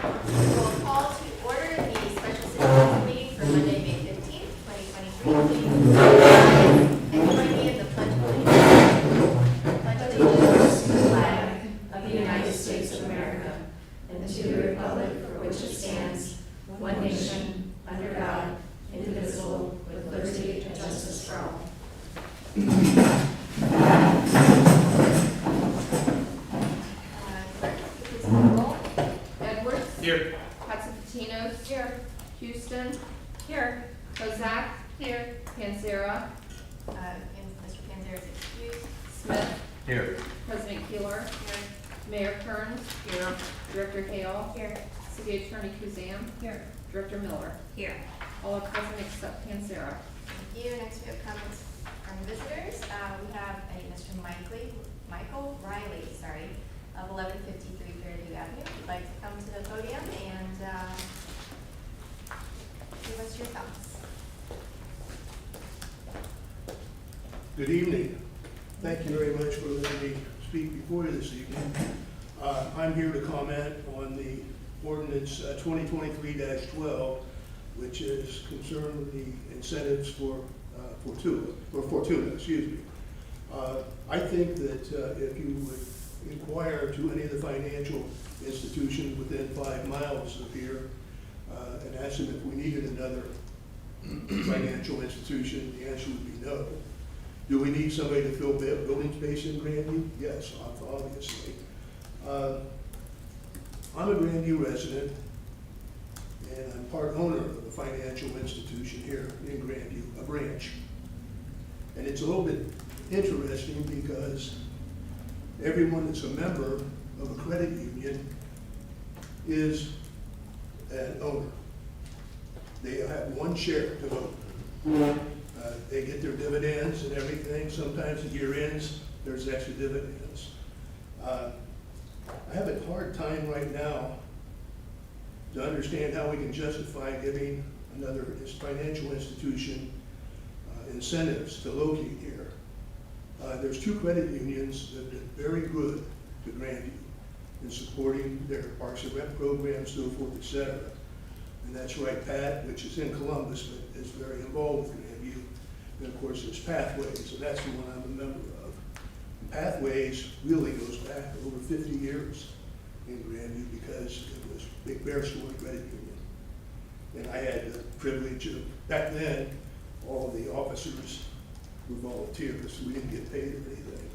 Roll call to order the special city council meeting for Monday, May 15th, 2023. Please and join me in the pledge of allegiance. Pledge allegiance to the flag of the United States of America and to the republic for which it stands, one nation, under God, indivisible, with liberty and justice for all. Clerk, please call the roll. Edwards. Here. Katsipatinos. Here. Houston. Here. Kozak. Here. Panzera. And Mr. Panzer is excused. Smith. Here. President Keeler. Here. Mayor Kearns. Here. Director Hale. Here. City Attorney Kuzan. Here. Director Miller. Here. All are present except Panzera. Thank you. Next we have comments from visitors. We have a Mr. Michael Riley, of 1153 Fairview Avenue. If you'd like to come to the podium and give us your thoughts. Good evening. Thank you very much for letting me speak before you this evening. I'm here to comment on the ordinance 2023-12, which is concerned with the incentives for Fortuna, excuse me. I think that if you would inquire to any of the financial institutions within 5 miles of here and ask them if we needed another financial institution, the answer would be no. Do we need somebody to fill building space in Grandview? Yes, obviously. I'm a Grandview resident, and I'm part owner of a financial institution here in Grandview, a branch. And it's a little bit interesting because everyone that's a member of a credit union is an owner. They have one share to vote. They get their dividends and everything. Sometimes at year ends, there's extra dividends. I have a hard time right now to understand how we can justify giving another financial institution incentives to locate here. There's 2 credit unions that have been very good to Grandview in supporting their Parks and Rec programs, so forth, et cetera. And that's Right Pat, which is in Columbus, but is very involved with Grandview. And of course, there's Pathways, and that's the one I'm a member of. And Pathways really goes back over 50 years in Grandview because it was Big Bear Store Credit Union. And I had the privilege of, back then, all of the officers were volunteers, so we didn't get paid or anything.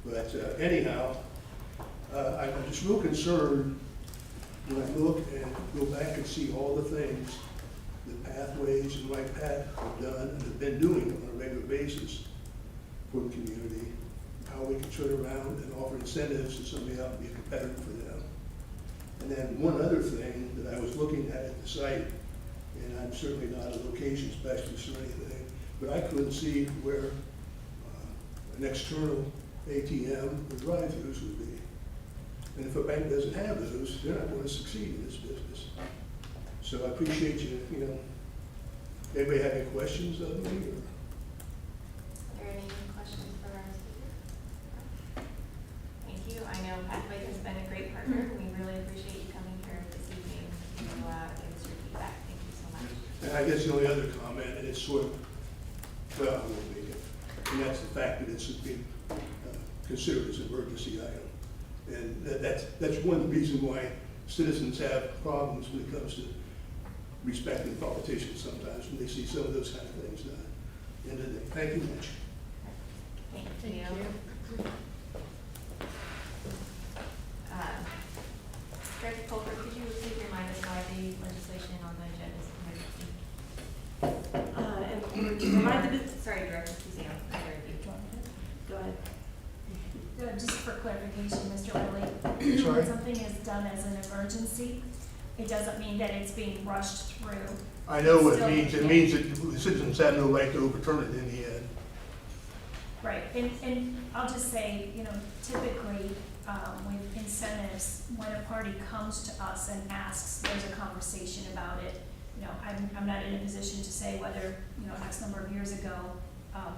But anyhow, I'm just real concerned when I look and go back and see all the things that Pathways and Right Pat have done and have been doing on a regular basis for the community, how we can turn around and offer incentives to somebody else to be a competitor for them. And then one other thing that I was looking at the site, and I'm certainly not a location specialist or anything, but I couldn't see where an external ATM or drive-throughs would be. And if a bank doesn't have those, they're not going to succeed in this business. So I appreciate you, anybody have any questions of me? Or? Are there any questions for our speaker? Thank you. I know Pathways has been a great partner. We really appreciate you coming here this evening to give us your feedback. Thank you so much. And I guess the only other comment, and it's sort of, well, I won't make it, and that's the fact that it's being considered as an emergency item. And that's one reason why citizens have problems when it comes to respecting politicians sometimes, when they see some of those kind of things done. End of the day. Thank you much. Thank you. Director Colbert, could you please remind us why the legislation on the agenda is emergency? Sorry, Director Suzanne. Go ahead. Just for clarification, Mr. Riley, Sorry? when something is done as an emergency, it doesn't mean that it's being rushed through. I know what it Still, means. It means that the citizens have no right to overturn it in the end. Right, and I'll just say, typically, with incentives, when a party comes to us and asks, there's a conversation about it. I'm not in a position to say whether, X number of years ago,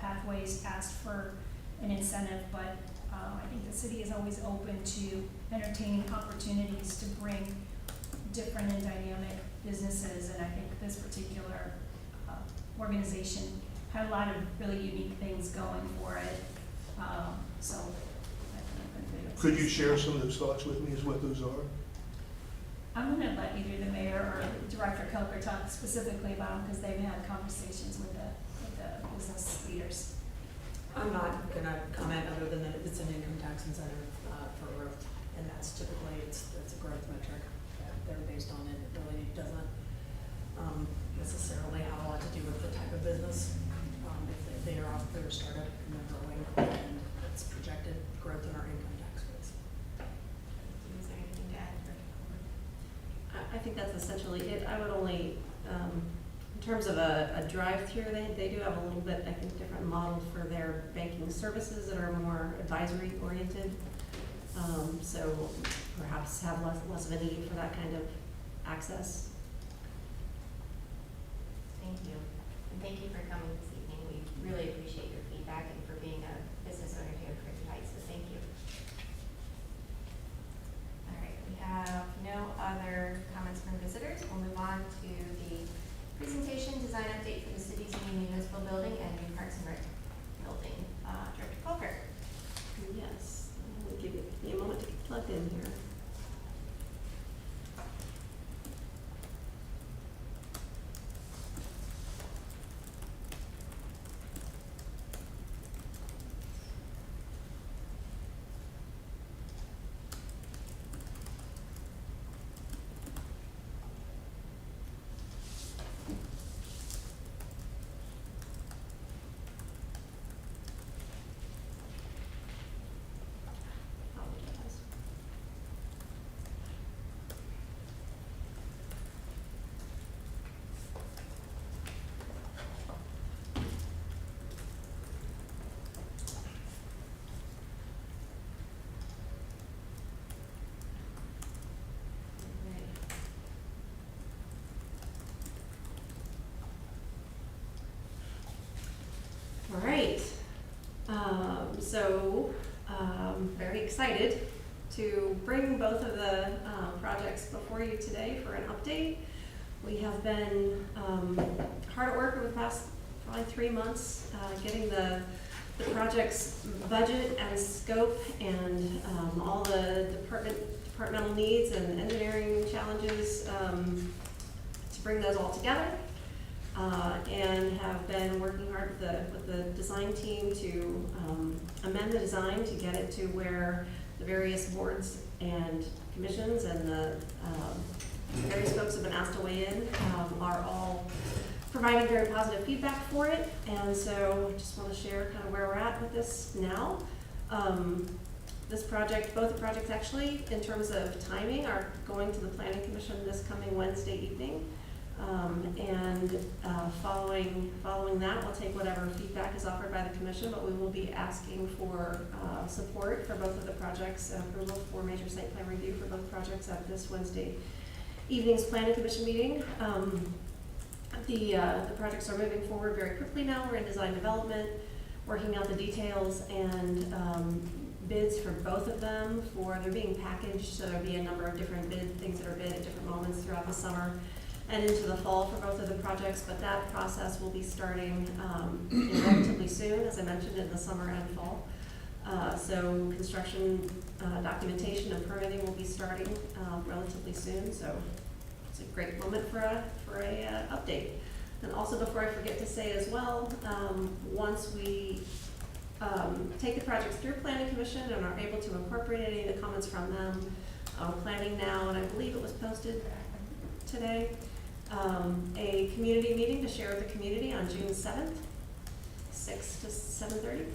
Pathways asked for an incentive, but I think the city is always open to entertaining opportunities to bring different and dynamic businesses, and I think this particular organization had a lot of really unique things going for it. So I think I'm pretty good. Could you share some of those thoughts with me as what those are? I'm gonna let either the mayor or Director Kelker talk specifically about them, because they've had conversations with the business leaders. I'm not gonna comment other than that it's an income tax incentive for growth, and that's typically, it's a growth metric that they're based on. It really doesn't necessarily have a lot to do with the type of business. If they are off their startup and they're growing, and it's projected growth in our income tax rates. Is there anything to add? I think that's essentially it. I would only, in terms of a drive-through, they do have a little bit, I think, different model for their banking services that are more advisory oriented. So perhaps have less of a need for that kind of access. Thank you. And thank you for coming this evening. We really appreciate your feedback and for being a business owner here at Prairie Heights, so thank you. All right, we have no other comments from visitors. We'll move on to the presentation design update for the city's new municipal building and new Parks and Rec building. Director Colker. Yes, I'll give you a moment to get plugged in here. Apologize. All right, very excited to bring both of the projects before you today for an update. We have been hard at work over the past probably 3 months, getting the project's budget and scope and all the departmental needs and engineering challenges to bring those all together. And have been working hard with the design team to amend the design to get it to where the various boards and commissions and the various folks have been asked to weigh in are all providing very positive feedback for it. And so I just want to share kind of where we're at with this now. This project, both the projects actually, in terms of timing, are going to the Planning Commission this coming Wednesday evening. Following that, we'll take whatever feedback is offered by the commission, but we will be asking for support for both of the projects, approval for major site plan review for both projects at this Wednesday evening's planning commission meeting. The projects are moving forward very quickly now. We're in design development, working out the details and bids for both of them. They're being packaged, so there'll be a number of different things that are bid at different moments throughout the summer and into the fall for both of the projects, but that process will be starting relatively soon, as I mentioned, in the summer and fall. So construction documentation and permitting will be starting relatively soon, so it's a great moment for a update. And also, before I forget to say as well, once we take the projects through Planning Commission and are able to incorporate any of the comments from them, planning now, and I believe it was posted today, a community meeting to share with the community on June 7th, 6 to 7:30.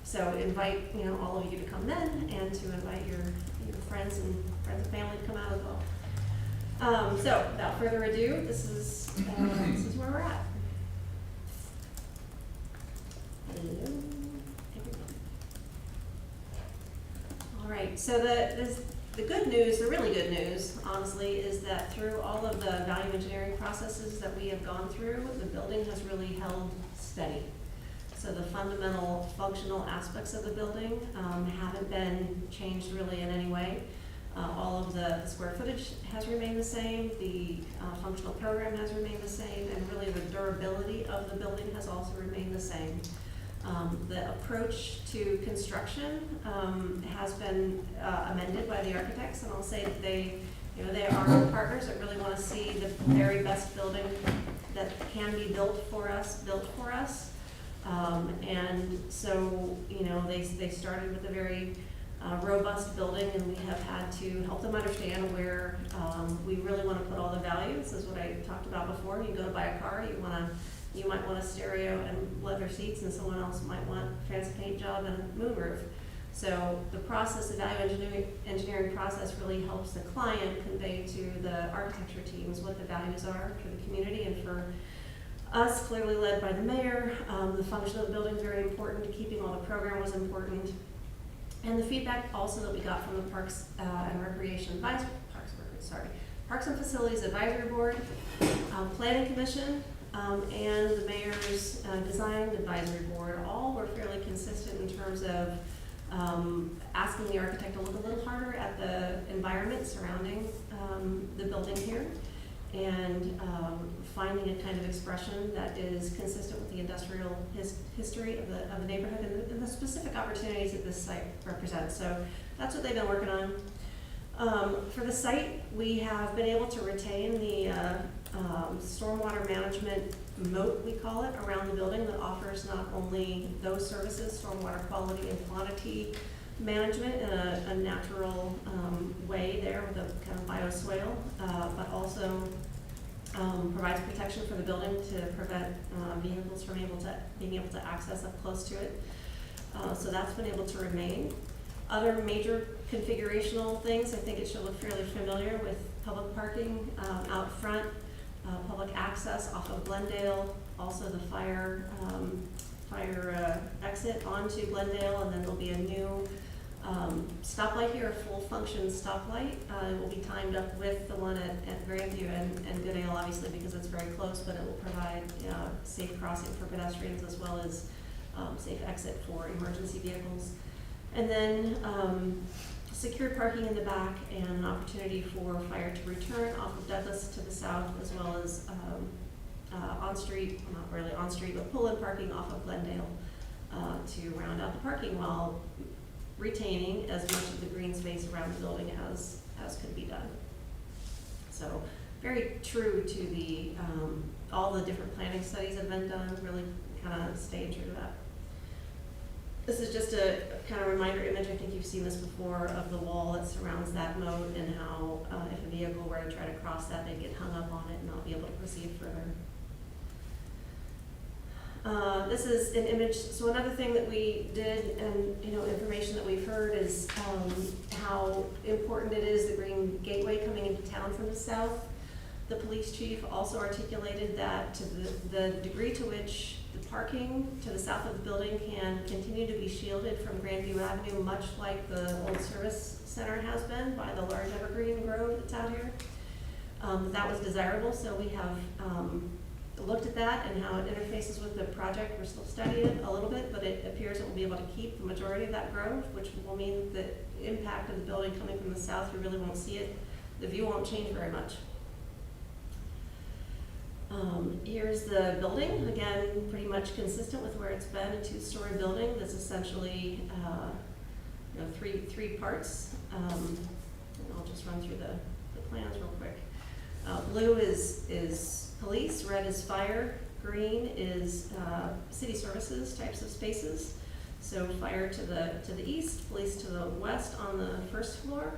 So invite all of you to come then, and to invite your friends and family to come out as well. So without further ado, this is where we're at. Hello, everybody. All right. So the good news, the really good news, honestly, is that through all of the value engineering processes that we have gone through, the building has really held steady. So the fundamental functional aspects of the building haven't been changed really in any way. All of the square footage has remained the same, the functional program has remained the same, and really the durability of the building has also remained the same. The approach to construction has been amended by the architects, and I'll say that they are partners that really want to see the very best building that can be built for us. And so, they started with a very robust building, and we have had to help them understand where we really want to put all the value. This is what I talked about before. You go to buy a car, you might want a stereo and leather seats, and someone else might want a fancy paint job and a moonroof. So the value engineering process really helps the client convey to the architecture teams what the values are for the community and for us, clearly led by the mayor. The function of the building is very important. Keeping all the program was important. And the feedback also that we got from the Parks and Facilities Advisory Board, Planning Commission, and the Mayor's Design Advisory Board, all were fairly consistent in terms of asking the architect to look a little harder at the environment surrounding the building here, and finding a kind of expression that is consistent with the industrial history of the neighborhood and the specific opportunities that this site represents. So that's what they've been working on. For the site, we have been able to retain the stormwater management moat, we call it, around the building that offers not only those services, stormwater quality and quantity management in a natural way there with a kind of bioswale, but also provides protection for the building to prevent vehicles from being able to access up close to it. So that's been able to remain. Other major configurational things, I think it should look fairly familiar with public parking out front, public access off of Glendale, also the fire exit onto Glendale, and then there'll be a new stoplight here, a full function stoplight. It will be timed up with the one at Grandview and Goodale, obviously, because it's very close, but it will provide safe crossing for pedestrians as well as safe exit for emergency vehicles. And then secured parking in the back and an opportunity for fire to return off of Douglas to the south, as well as on-street, not really on-street, but pull-in parking off of Glendale to round out the parking while retaining as much of the green space around the building as could be done. So very true to the all the different planning studies that have been done, really kind of staying true to that. This is just a kind of reminder image, I think you've seen this before, of the wall that surrounds that moat and how if a vehicle were to try to cross that, they'd get hung up on it and not be able to proceed further. This is an image, so another thing that we did, and information that we've heard is how important it is, the Green Gateway coming into town from the south. The police chief also articulated that to the degree to which the parking to the south of the building can continue to be shielded from Grandview Avenue, much like the old service center has been by the large evergreen grove that's out here. That was desirable, so we have looked at that and how it interfaces with the project. We're still studying it a little bit, but it appears it will be able to keep the majority of that grove, which will mean the impact of the building coming from the south, we really won't see it. The view won't change very much. Here's the building, again, pretty much consistent with where it's been, a two-story building that's essentially three parts. And I'll just run through the plans real quick. Blue is police, red is fire, green is city services types of spaces. So fire to the east, police to the west on the first floor,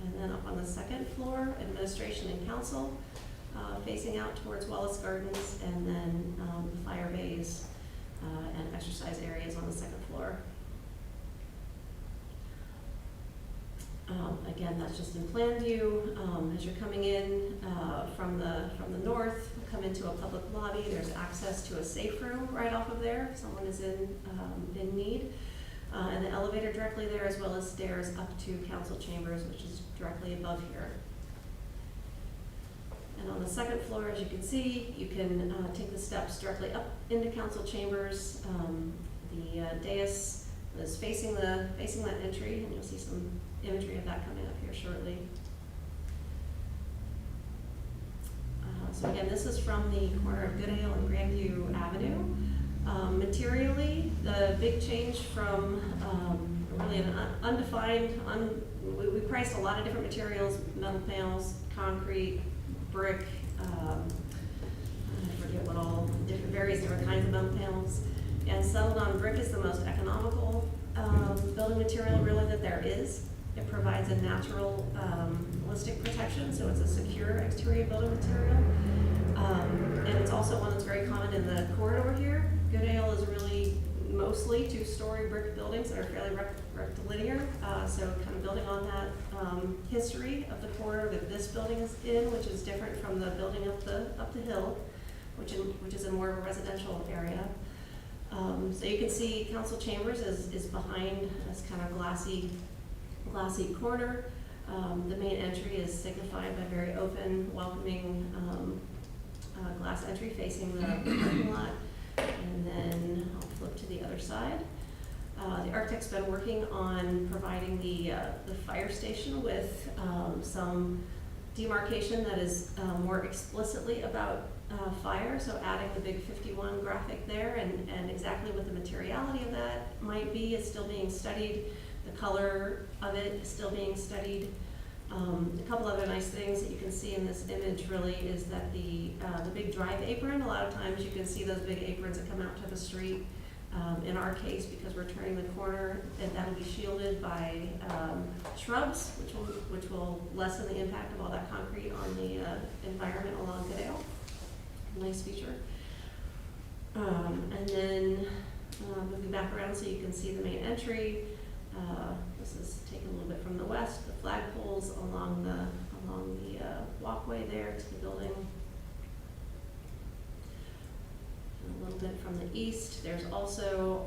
and then up on the second floor, administration and council. Facing out towards Wallace Gardens, and then the fire bays and exercise areas on the second floor. Again, that's just in plan view. As you're coming in from the north, come into a public lobby. There's access to a safe room right off of there if someone is in need, and the elevator directly there, as well as stairs up to council chambers, which is directly above here. And on the second floor, as you can see, you can take the steps directly up into council chambers. The dais is facing that entry, and you'll see some imagery of that coming up here shortly. So again, this is from the corner of Goodale and Grandview Avenue. Materially, the big change from really an undefined, we priced a lot of different materials, metal panels, concrete, brick, I forget what all, various different kinds of metal panels, and settled on brick is the most economical building material really that there is. It provides a natural ballistic protection, so it's a secure exterior building material. And it's also one that's very common in the corridor here. Goodale is really mostly two-story brick buildings that are fairly rectilinear, so kind of building on that history of the corridor that this building is in, which is different from the building up the hill, which is in more of a residential area. So you can see Council Chambers is behind this kind of glassy corner. The main entry is signified by very open, welcoming glass entry facing the parking lot. And then I'll flip to the other side. The architect's been working on providing the fire station with some demarcation that is more explicitly about fire, so adding the big 51 graphic there, and exactly what the materiality of that might be is still being studied. The color of it is still being studied. A couple other nice things that you can see in this image really is that the big drive apron, a lot of times you can see those big aprons that come out to the street. In our case, because we're turning the corner, and that'll be shielded by shrubs, which will lessen the impact of all that concrete on the environment along Goodale. Nice feature. And then moving back around so you can see the main entry. This is taken a little bit from the west, the flagpoles along the walkway there to the building. And a little bit from the east. There's also,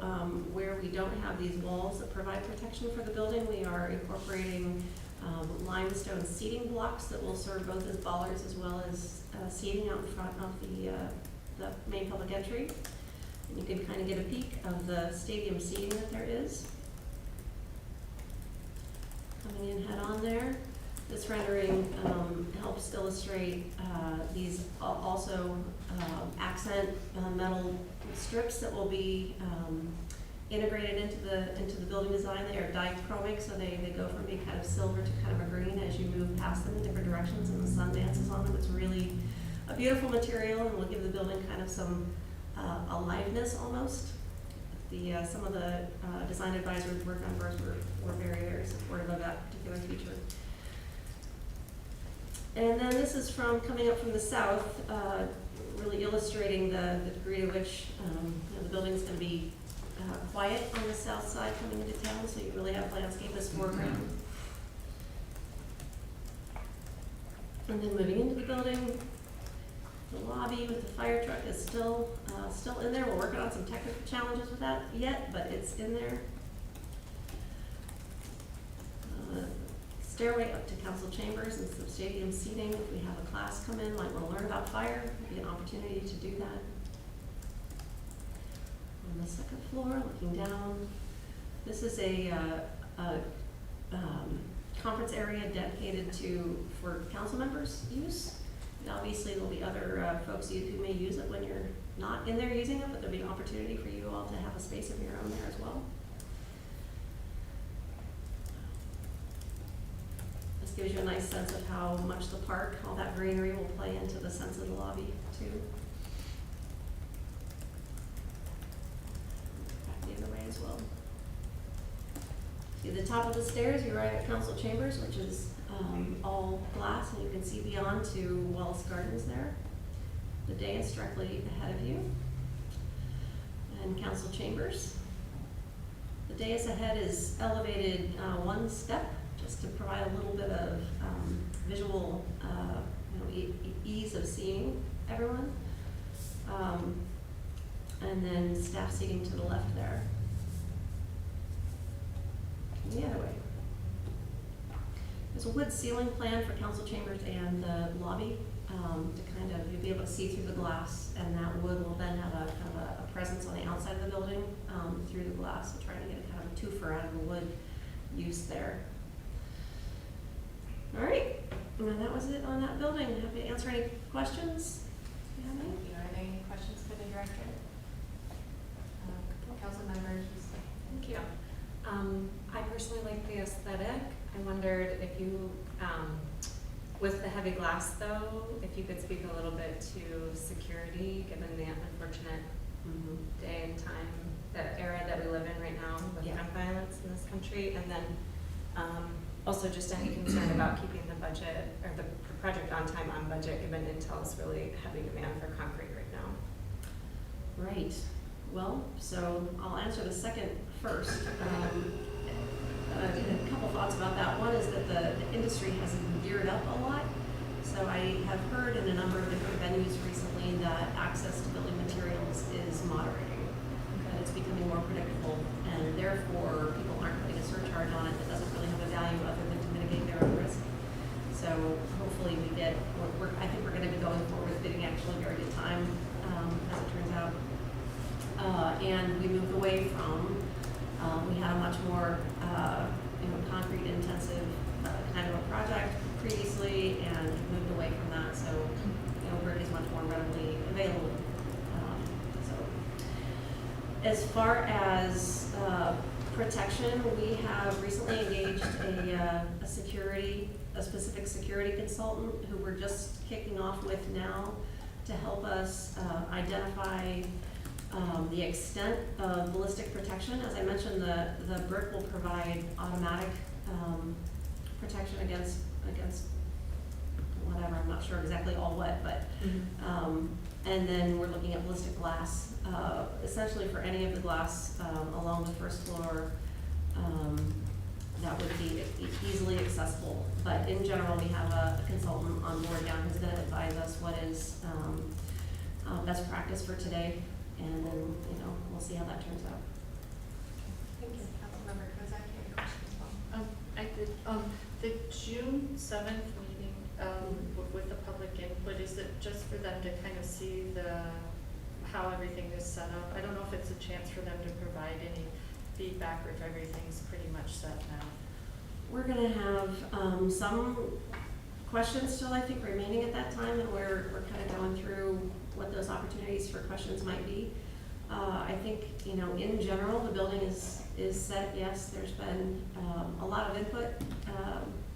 where we don't have these walls that provide protection for the building, we are incorporating limestone seating blocks that will serve both as bollards as well as seating out in front of the main public entry. And you can kind of get a peek of the stadium seating that there is. Coming in head on there. This rendering helps illustrate these also accent metal strips that will be integrated into the building design. They are dichromic, so they go from being kind of silver to kind of a green as you move past them in different directions, and the sun dances on them. It's really a beautiful material, and will give the building kind of some aliveness almost. Some of the design advisory board members were very, very supportive of that particular feature. And then this is coming up from the south, really illustrating the degree to which the building is going to be quiet on the south side coming into town, so you really have landscape as foreground. And then moving into the building, the lobby with the fire truck is still in there. We're working on some technical challenges with that yet, but it's in there. Stairway up to council chambers and some stadium seating. If we have a class come in, might want to learn about fire, it'd be an opportunity to do that. On the second floor, looking down, this is a conference area dedicated for council members' use. And obviously, there'll be other folks who may use it when you're not in there using it, but there'll be an opportunity for you all to have a space of your own there as well. This gives you a nice sense of how much the park, all that greenery will play into the sense of the lobby too. Back the other way as well. See the top of the stairs, you arrive at council chambers, which is all glass, and you can see beyond to Wallace Gardens there. The dais directly ahead of you. And council chambers. The dais ahead is elevated one step, just to provide a little bit of visual ease of seeing everyone. And then staff seating to the left there. And the other way. There's a wood ceiling plan for council chambers and the lobby you'll be able to see through the glass, and that wood will then have a presence on the outside of the building through the glass. So trying to get a kind of a twofer out of the wood use there. All right, and that was it on that building. Happy to answer any questions. Do you have any? Are there any questions for the director? Council members? Thank you. I personally like the aesthetic. I wondered if you, with the heavy glass though, if you could speak a little bit to security, given the unfortunate day and time, the era that we live in right now with Yeah. gun violence in this country, and then also just any concern about keeping the budget or the project on time, on budget, given Intel's really heavy demand for concrete right now. Right. Well, so I'll answer the second first. A couple thoughts about that. One is that the industry has geared up a lot. So I have heard in a number of different venues recently that access to building materials is moderating, that it's becoming more predictable, and therefore people aren't putting a surcharge on it that doesn't really have a value other than to mitigate their own risk. So hopefully we get, I think we're going to be going forward with bidding actually a very good time, as it turns out. And we moved away from, we had a much more, concrete intensive kind of a project previously, and moved away from that, so, brick is much more readily available. So, as far as protection, we have recently engaged a specific security consultant who we're just kicking off with now to help us identify the extent of ballistic protection. As I mentioned, the brick will provide automatic protection against whatever, I'm not sure exactly all what, but and then we're looking at ballistic glass, essentially for any of the glass along the first floor that would be easily accessible. But in general, we have a consultant on board now who's going to advise us what is best practice for today, and then we'll see how that turns out. Thank you. Councilmember Kozak, you had a question as well? I did, the June 7th meeting, with the public input, is it just for them to kind of see how everything is set up? I don't know if it's a chance for them to provide any feedback or if everything's pretty much set now. We're gonna have some questions still, I think, remaining at that time, and we're kind of going through what those opportunities for questions might be. I think, in general, the building is set. Yes, there's been a lot of input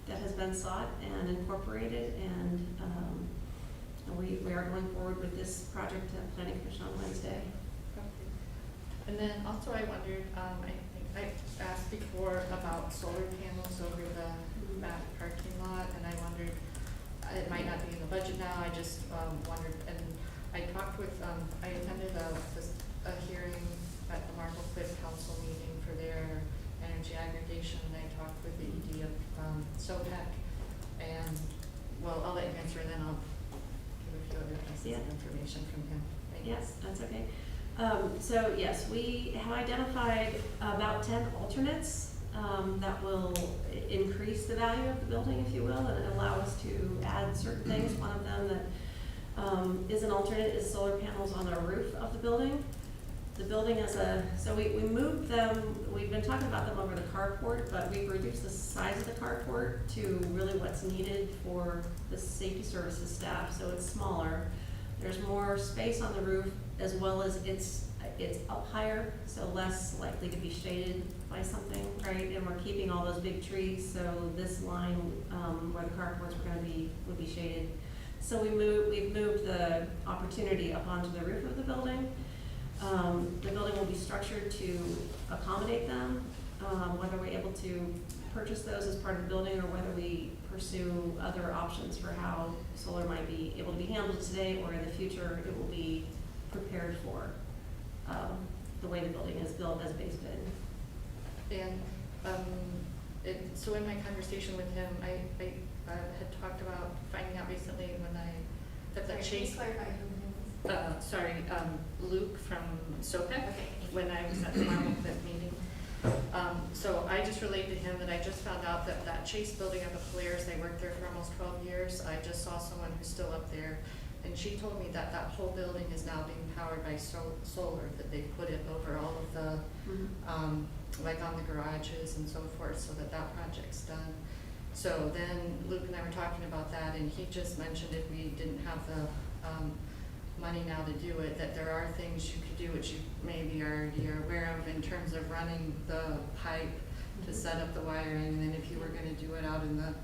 that has been sought and incorporated, and we are going forward with this project at Planning Commission on Wednesday. Okay. And then also I wondered, I think I asked before about solar panels over the back parking lot, and I wondered, it might not be in the budget now, I just wondered, and I talked with, I attended a hearing at the Marble Cliff Council meeting for their energy aggregation, and I talked with the ED of SOPEC, and, well, I'll let you answer, and then I'll give a few other pieces of information from him. Thank you. Yes, that's okay. So yes, we have identified about 10 alternates that will increase the value of the building, if you will, and allow us to add certain things. One of them that is an alternate is solar panels on the roof of the building. The building is so we moved them, we've been talking about them over the carport, but we've reduced the size of the carport to really what's needed for the safety services staff, so it's smaller. There's more space on the roof, as well as it's up higher, so less likely to be shaded by something, right? And we're keeping all those big trees, so this line where the carports were going to be would be shaded. So we've moved the opportunity up onto the roof of the building. The building will be structured to accommodate them, whether we're able to purchase those as part of the building or whether we pursue other options for how solar might be able to be handled today, or in the future it will be prepared for the way the building is built as base bid. And so in my conversation with him, I had talked about finding out recently that Sorry, Chase. can you clarify who it is? Luke from SOPEC, Okay. when I was at the Marble Cliff meeting. So I just relayed to him that I just found out that Chase building at the Polaris, they worked there for almost 12 years. I just saw someone who's still up there, and she told me that whole building is now being powered by solar, that they put it over all of the, like on the garages and so forth, so that project's done. So then Luke and I were talking about that, and he just mentioned if we didn't have the, money now to do it, that there are things you could do, which you maybe already are aware of in terms of running the pipe to set up the wiring, and then if you were gonna do it out in the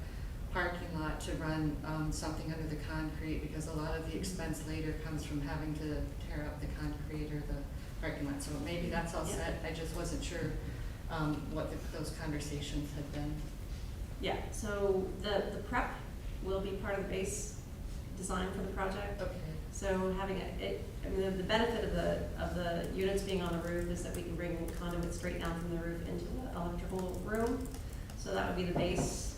parking lot to run, something under the concrete, because a lot of the expense later comes from having to tear up the concrete or the parking lot, so maybe that's all Yeah. set, I just wasn't sure, what those conversations had been. Yeah, so the prep will be part of the base design for the project. Okay. So having I mean, the benefit of the units being on the roof is that we can bring conduit straight down from the roof into the electrical room. So that would be the base,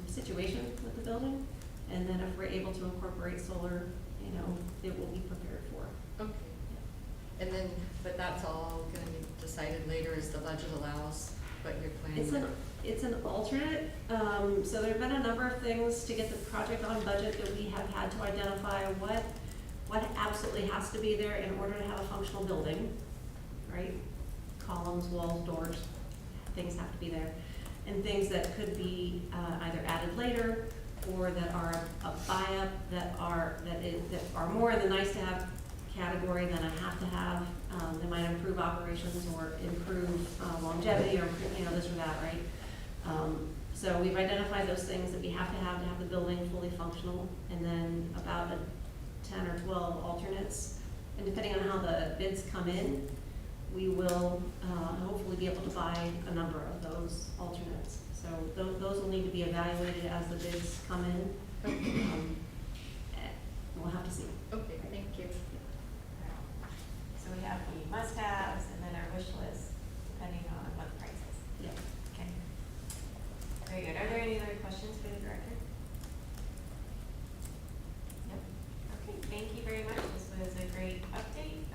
situation with the building. And then if we're able to incorporate solar, you know, it will be prepared for. Okay. And then, but that's all gonna be decided later as the budget allows, what you're planning. It's an alternate, so there've been a number of things to get the project on budget that we have had to identify what absolutely has to be there in order to have a functional building, right? Columns, walls, doors, things have to be there. And things that could be, either added later or that are a buy-up, that are more in the nice to have category than a have to have. They might improve operations or improve longevity or, you know, this or that, right? So we've identified those things that we have to have the building fully functional, and then about 10 or 12 alternates. And depending on how the bids come in, we will hopefully be able to buy a number of those alternates. So those will need to be evaluated as the bids come in. We'll have to see. Okay, thank you. So we have the must-haves and then our wish list, depending on what the price is. Yeah. Okay. Very good. Are there any other questions for the director? Nope. Okay, thank you very much. This was a great update.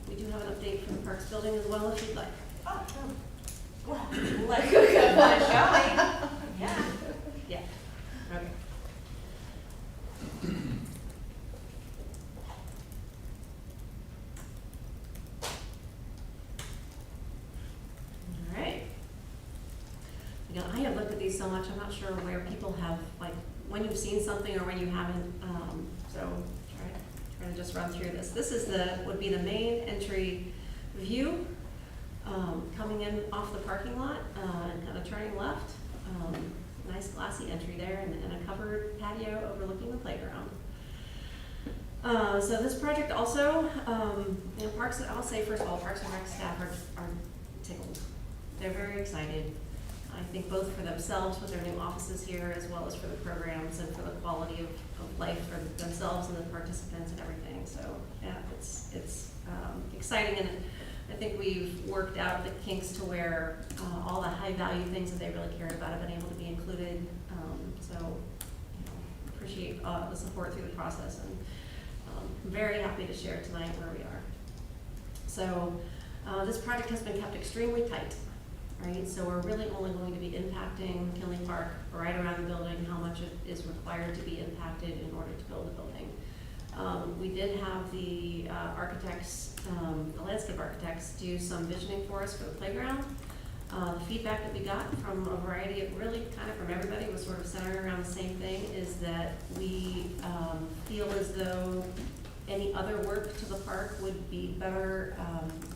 We do have an update for the Parks building as well, if you'd like. Oh, well, let's go get one showing. Yeah. Yeah. Okay. All right. You know, I have looked at these so much, I'm not sure where people have, like, when you've seen something or when you haven't, so try to just run through this. This is would be the main entry view, coming in off the parking lot, and kind of turning left. Nice glassy entry there and a covered patio overlooking the playground. So this project also, you know, Parks, I'll say first of all, Parks and Rec staff are tickled. They're very excited. I think both for themselves with their new offices here, as well as for the programs and for the quality of life for themselves and the participants and everything. So yeah, it's exciting, and I think we've worked out the kinks to where all the high value things that they really cared about have been able to be included. So you know, appreciate the support through the process, and I'm very happy to share tonight where we are. So this project has been kept extremely tight. Right, so we're really only going to be impacting Kinley Park right around the building, how much it is required to be impacted in order to build the building. We did have the architects, the landscape architects, do some visioning for us for the playground. The feedback that we got from a variety of, really kind of from everybody, was sort of centered around the same thing, is that we feel as though any other work to the park would be better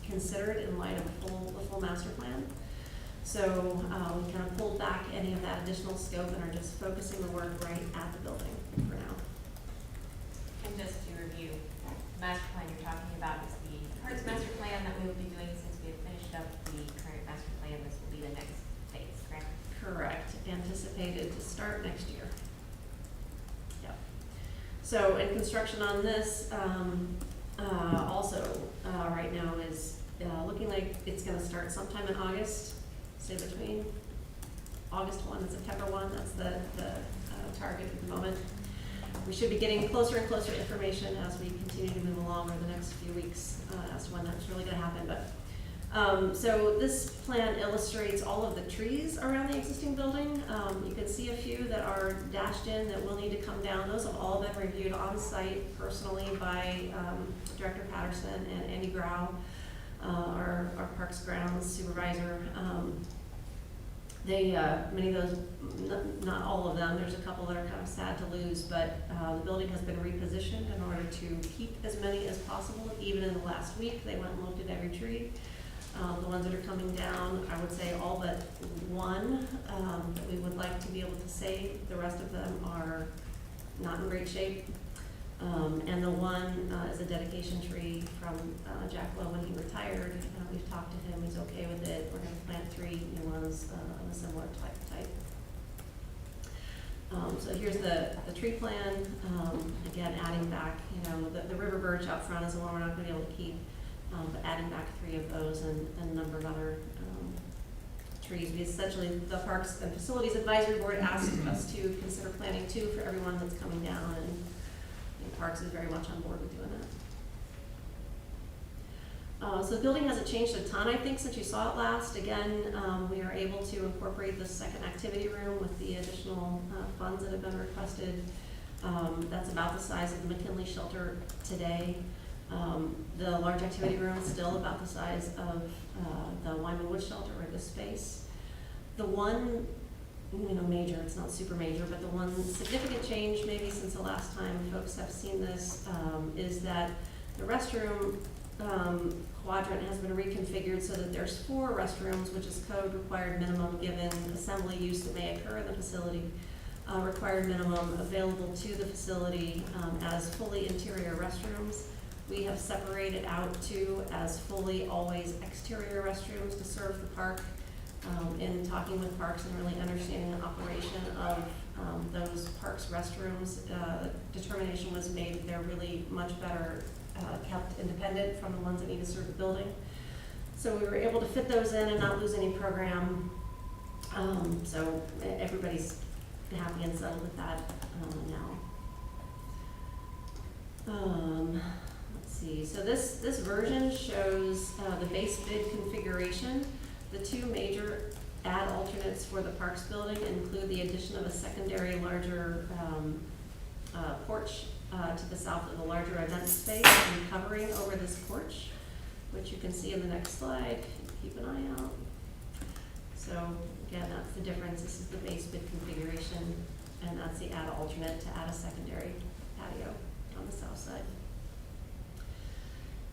considered in light of a full master plan. So we kind of pulled back any of that additional scope and are just focusing the work right at the building for now. And just to review, the master plan you're talking about is the Parks master plan that we will be doing since we have finished up the current master plan. This will be the next phase, correct? Correct. Anticipated to start next year. Yep. So, and construction on this also right now is looking like it's going to start sometime in August. Say between August 1 and September 1, that's the target at the moment. We should be getting closer and closer information as we continue to move along over the next few weeks as to when that's really going to happen. But so this plan illustrates all of the trees around the existing building. You can see a few that are dashed in that will need to come down. Those have all been reviewed on site personally by Director Patterson and Andy Grau, our Parks Grounds supervisor. They, many of those, not all of them, there's a couple that are kind of sad to lose, but the building has been repositioned in order to keep as many as possible. Even in the last week, they went and looked at every tree. The ones that are coming down, I would say all but one that we would like to be able to save. The rest of them are not in great shape. And the one is a dedication tree from Jack Lowe when he retired. We've talked to him, he's okay with it. We're gonna plant 3 new ones of a similar type. So here's the tree plan. Again, adding back, the river birch out front is the one we're not gonna be able to keep. But adding back 3 of those and a number of other trees. We essentially, the Parks and Facilities Advisory Board asked us to consider planting 2 for everyone that's coming down, and Parks is very much on board with doing that. So the building hasn't changed a ton, I think, since you saw it last. Again, we are able to incorporate the second activity room with the additional funds that have been requested. That's about the size of the McKinley shelter today. The large activity room is still about the size of the Wyman Wood shelter or this space. The one, major, it's not super major, but the one significant change maybe since the last time folks have seen this is that the restroom quadrant has been reconfigured so that there's 4 restrooms, which is code required minimum given assembly use that may occur in the facility. Required minimum available to the facility as fully interior restrooms. We have separated out 2 as fully always exterior restrooms to serve the park. In talking with Parks and really understanding the operation of those Parks restrooms, determination was made that they're really much better kept independent from the ones that need to serve the building. So we were able to fit those in and not lose any program. So everybody's happy and settled with that now. Let's see, so this version shows the base bid configuration. The 2 major add alternates for the Parks building include the addition of a secondary larger porch to the south of the larger event space and covering over this porch, which you can see in the next slide. Keep an eye out. So again, that's the difference. This is the base bid configuration, and that's the add alternate to add a secondary patio on the south side.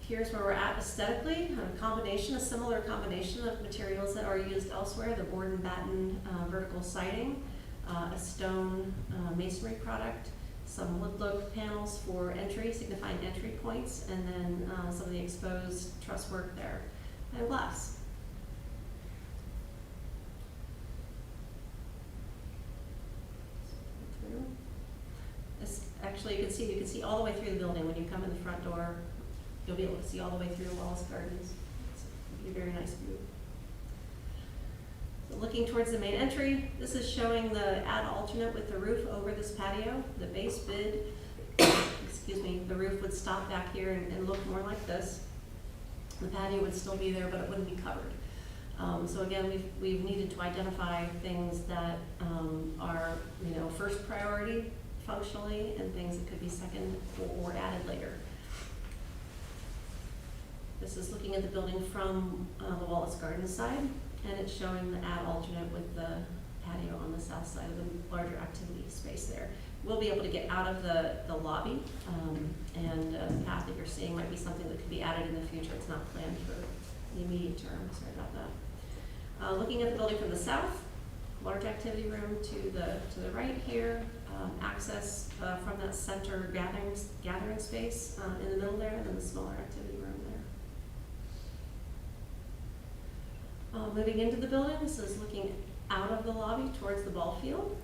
Here's where we're at aesthetically, a similar combination of materials that are used elsewhere, the board and batten vertical siding, a stone masonry product, some wood look panels for entry, signifying entry points, and then some of the exposed truss work there, and glass. Actually, you can see all the way through the building when you come in the front door. You'll be able to see all the way through Wallace Gardens. It's a very nice view. So looking towards the main entry, this is showing the add alternate with the roof over this patio. The base bid, the roof would stop back here and look more like this. The patio would still be there, but it wouldn't be covered. So again, we've needed to identify things that are first priority functionally, and things that could be second or added later. This is looking at the building from the Wallace Gardens side, and it's showing the add alternate with the patio on the south side of the larger activity space there. We'll be able to get out of the lobby, and the path that you're seeing might be something that could be added in the future. It's not planned for the immediate term, sorry about that. Looking at the building from the south, large activity room to the right here, access from that center gathering space in the middle there, and then the smaller activity room there. Moving into the building, this is looking out of the lobby towards the ball field.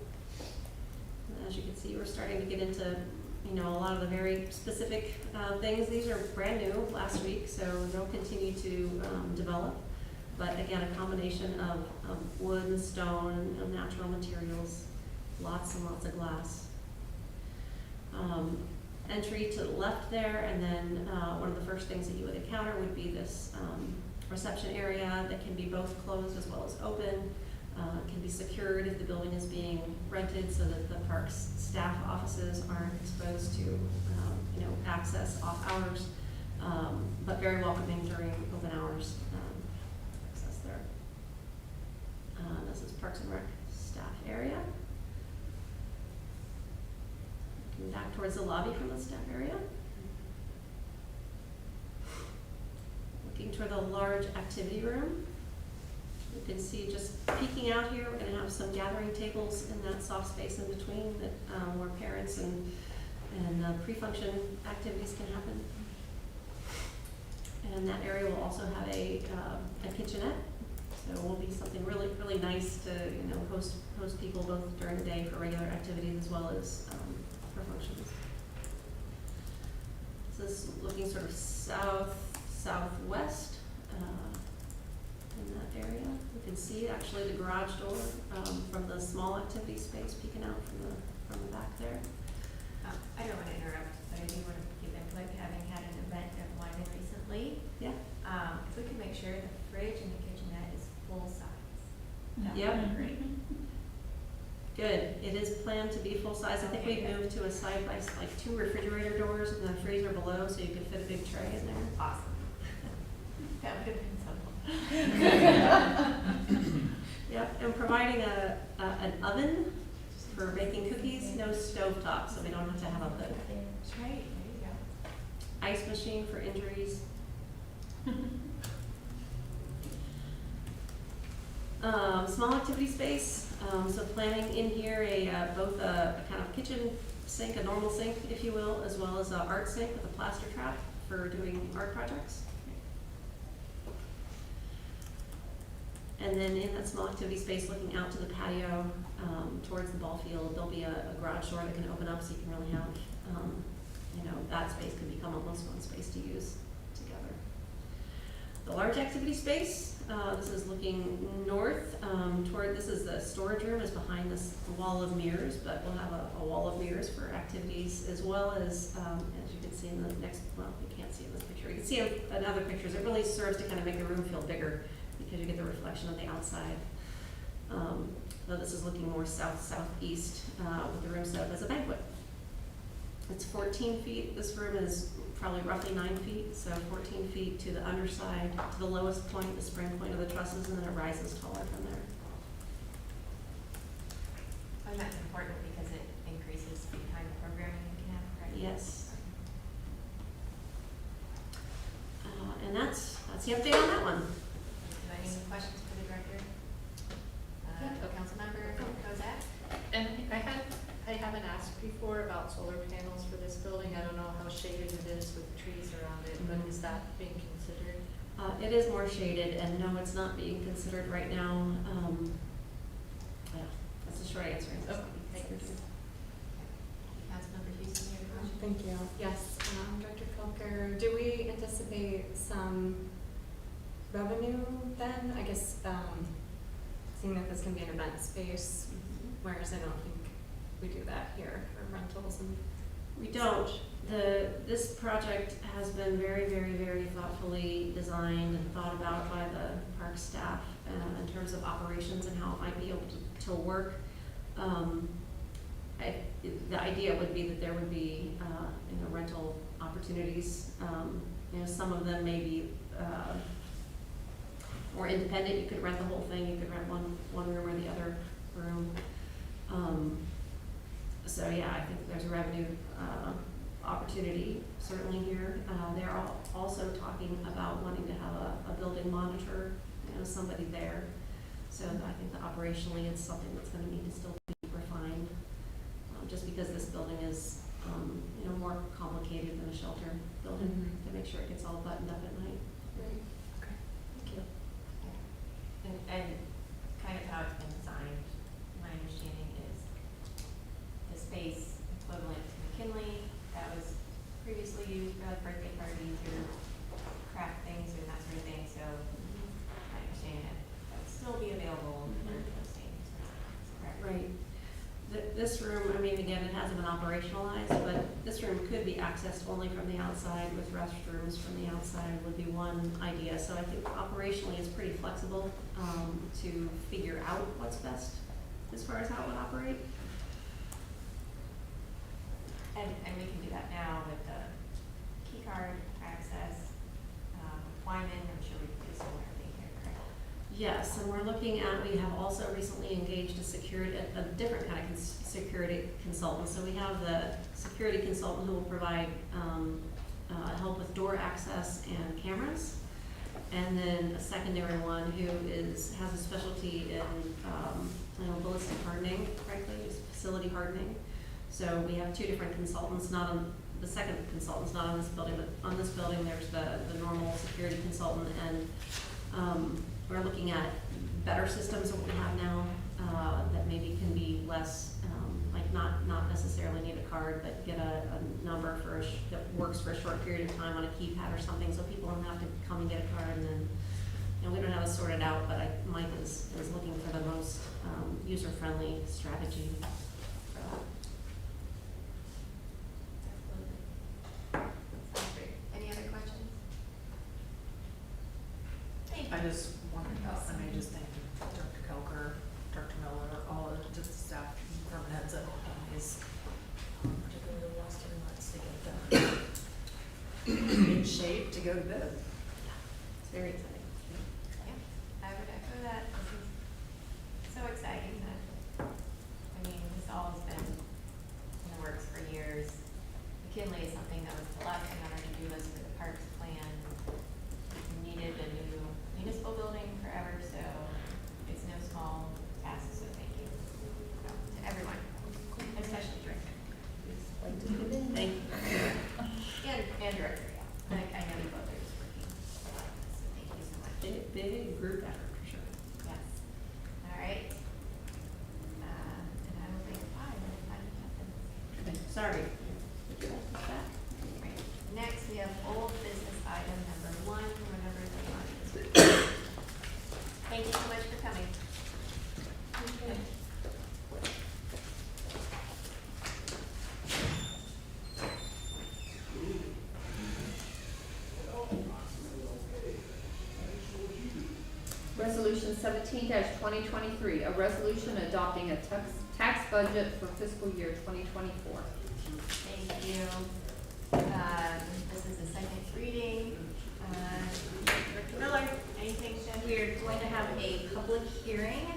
And as you can see, we're starting to get into a lot of the very specific things. These are brand new last week, so they'll continue to develop. But again, a combination of wood and stone and natural materials, lots and lots of glass. Entry to the left there, and then one of the first things that you would encounter would be this reception area that can be both closed as well as open. Can be secured if the building is being rented, so that the park's staff offices aren't exposed to access off hours, but very welcoming during open hours. Access there. This is Parks and Rec staff area. Looking back towards the lobby from the staff area. Looking toward the large activity room. You can see just peeking out here, we're gonna have some gathering tables in that soft space in between that, where parents and pre-function activities can happen. And that area will also have a kitchenette, so it will be something really, really nice to, you know, host people both during the day for regular activities as well as, for functions. So this is looking sort of southwest, in that area. You can see actually the garage door, from the small activity space peeking out from the back there. I don't want to interrupt, but I do want to give input, having had an event at Wyman recently. Yeah. If we could make sure the fridge and the kitchenette is full size. That would Yep. be great. Good. It is planned to be full size. I think Okay, we've good. moved to a side by, like 2 refrigerator doors and a freezer below, so you could fit a big tray in there. Awesome. That would have been so cool. Yep, and providing an oven for baking cookies, no stovetop, so we don't have to have a hood. That's right, there you go. Ice machine for injuries. Small activity space, so planning in here both a kind of kitchen sink, a normal sink, if you will, as well as a art sink with a plaster trap for doing art projects. And then in that small activity space, looking out to the patio, towards the ball field, there'll be a garage door that can open up, so you can really have, you know, that space could become almost one space to use together. The large activity space, this is looking north, this is the storage room, is behind this wall of mirrors, but we'll have a wall of mirrors for activities, as well as you can see in the next, well, you can't see in this picture, you can see in other pictures, it really serves to kind of make the room feel bigger, because you get the reflection of the outside. Though this is looking more southeast, with the room set up as a banquet. It's 14 feet, this room is probably roughly 9 feet, so 14 feet to the underside, to the lowest point, the spring point of the trusses, and then it rises taller from there. And that's important because it increases the kind of programming you can have, right? Yes. And that's the update on that one. Do you have any questions for the director? Councilmember Kozak? And I haven't asked before about solar panels for this building. I don't know how shaded it is with trees around it, but is that being considered? It is more shaded, and no, it's not being considered right now. Yeah, that's the short answer. It's not being considered. Councilmember Houston, you have a question? Thank you. Yes, Director Felker, do we anticipate some revenue then? I guess, seeing that this can be an event space, whereas I don't think we do that here for rentals and. We don't. This project has been very, very, very thoughtfully designed and thought about by the park staff in terms of operations and how it might be able to work. The idea would be that there would be, you know, rental opportunities. You know, some of them may be more independent. You could rent the whole thing. You could rent one room or the other room. So yeah, I think there's a revenue opportunity certainly here. They're also talking about wanting to have a building monitor, you know, somebody there. So I think that operationally it's something that's going to need to still be refined, just because this building is, you know, more complicated than a shelter building to make sure it gets all buttoned up at night. Great. Okay. Thank you. And kind of how it's been designed, my understanding is the space equivalent to McKinley that was previously used for like birthday parties or craft things and that sort of thing, so my understanding that would still be available for those things. Correct? Right. This room, I mean, again, it hasn't been operationalized, but this room could be accessed only from the outside with restrooms from the outside would be one idea. So I think operationally it's pretty flexible to figure out what's best as far as how it would operate. And we can do that now with the key card access, Wyman, I'm sure we can do a similar thing here, correct? Yes, and we're looking at, we have also recently engaged a different kind of security consultant. So we have the security consultant who will provide help with door access and cameras. And then a secondary one who has a specialty in ballistic hardening, frankly, is facility hardening. So we have two different consultants, the second consultant's not on this building, but on this building there's the normal security consultant, and we're looking at better systems than what we have now, that maybe can be less, like not necessarily need a card, but get a number that works for a short period of time on a keypad or something, so people don't have to come and get a card, and then, we don't have it sorted out, but Mike is looking for the most user-friendly strategy for that. Sounds great. Any other questions? Thank you. I just wanted, just thank Dr. Kelker, Dr. Miller, all of just the staff, department heads that worked on these, particularly the last 2 months to get them in shape to go to bed. It's very exciting. Yeah, I would echo that. This is so exciting that, this all has been in the works for years. McKinley is something that was the last thing on our to-do list for the parks plan. We needed a new municipal building forever, so it's no small task, so thank you to everyone, especially Director. Thank you. And Director, yeah. I know you both are just working, so thank you so much. Big group effort, for sure. Yes. All right. And I will take 5 if I can. Sorry. Right. Next, we have old business item number 1, whenever the one is. Thank you so much for coming. Resolution 17-2023, a resolution adopting a tax budget for fiscal year 2024. Thank you. This is the second reading. Director Miller, anything? We are going to have a public hearing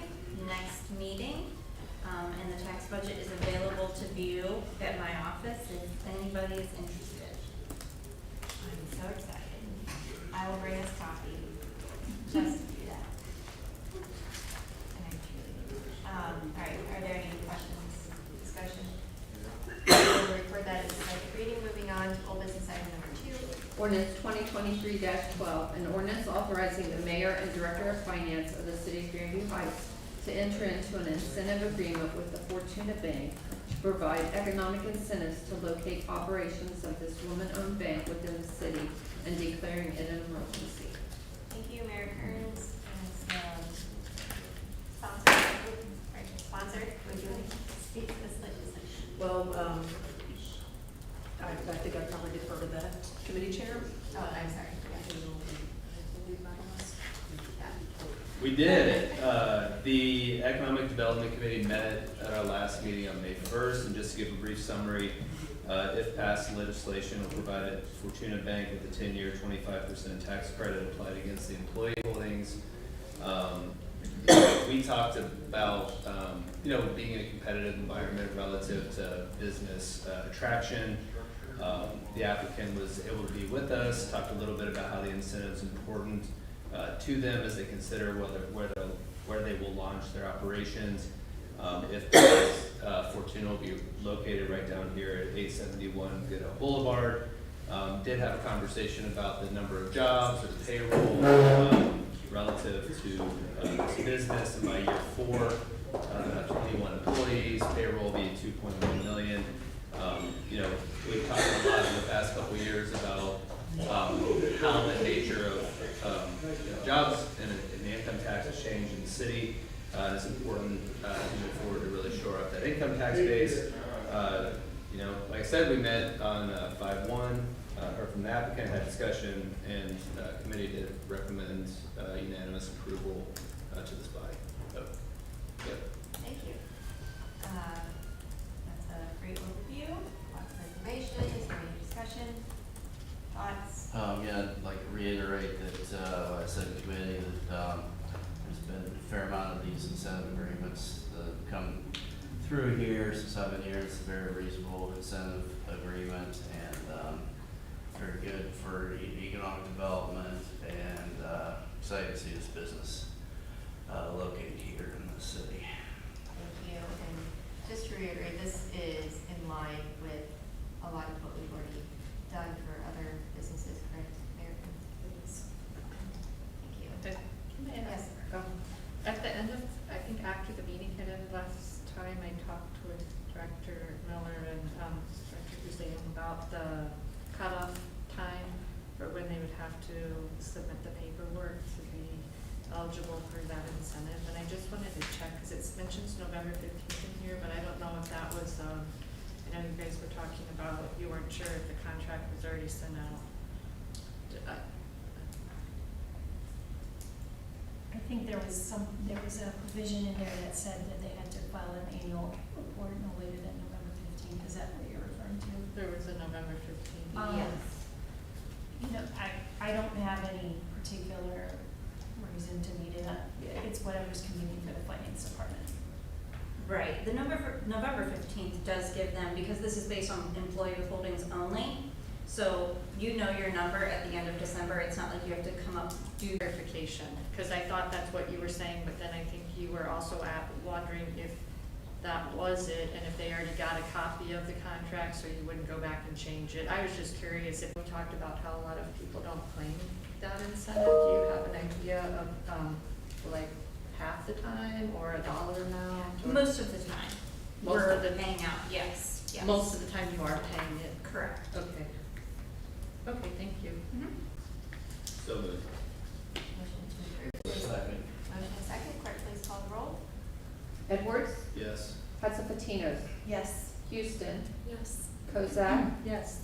next meeting, and the tax budget is available to view at my office if anybody is interested. I'm so excited. I will bring us coffee just to do that. And I'm truly. All right, are there any questions, discussion? We'll record that as a second reading. Moving on to old business item number 2. Ordinance 2023-12, an ordinance authorizing the mayor and director of finance of the city of Grandview Heights to enter into an incentive agreement with the Fortuna Bank to provide economic incentives to locate operations of this woman-owned bank within the city and declaring it an emergency. Thank you, Mayor Kearns, as sponsor. Would you like to speak to this legislation? Well, I think I'd probably defer to the committee chair. Oh, I'm sorry. We did. The Economic Development Committee met at our last meeting on May 1st, and just to give a brief summary, if passed, legislation will provide Fortuna Bank with a 10-year 25% tax credit applied against the employee holdings. We talked about being in a competitive environment relative to business attraction. The applicant was able to be with us, talked a little bit about how the incentive is important to them as they consider where they will launch their operations. If Fortuna will be located right down here at 871 Good Hope Boulevard. Did have a conversation about the number of jobs or the payroll relative to this business, and by year 4, have 21 employees, payroll will be 2.1 million. We've talked a lot in the past couple of years about how the nature of jobs and the income tax has changed in the city. It's important as we move forward to really shore up that income tax base. Like I said, we met on 5/1, heard from the applicant, had discussion, and committee did recommend unanimous approval to this body. So, good. Thank you. That's a great overview. Lots of information. Is there any discussion? Thoughts? Yeah, I'd like to reiterate that I said in committee that incentive agreements that come through here. Since I've been here, it's a very reasonable incentive agreement and very good for economic development and excited to see this business located here in the city. Thank you, and just to reiterate, this is in line with a lot of what we've already done for other businesses, correct, Mayor? Thank you. Can I ask, Yes. at the end of, I think after the meeting had ended last time, I talked with Director Miller and Director Hussein about the cutoff time for when they would have to submit the paperwork to be eligible for that incentive. And I just wanted to check, because it mentions November 15th in here, but I don't know if that was, I know you guys were talking about, you weren't sure if the contract was already sent out. I think there was a provision in there that said that they had to file an annual report no later than November 15th. Is that what you're referring to? There was a November 15th. Yes. You know, I don't have any particular reason to need it. It's whatever's convenient for the finance department. Right, the November 15th does give them, because this is based on employee withholdings only, so you know your number at the end of December. It's not like you have to come up, do Verification, because I thought that's what you were saying, but then I think you were also wondering if that was it, and if they already got a copy of the contract, so you wouldn't go back and change it. I was just curious if we talked about how a lot of people don't claim that incentive. Do you have an idea of, like, half the time, or a dollar amount? or- most of the time. Most We're of the- paying out, yes, yes. Most of the time you are paying it. Correct. Okay. Okay, thank you. So moved. Motion to approve. Second. Motion and second, clerk, please call the roll. Edwards, Yes. Hudson-Patinos, Yes. Houston, Yes. Kozak, Yes.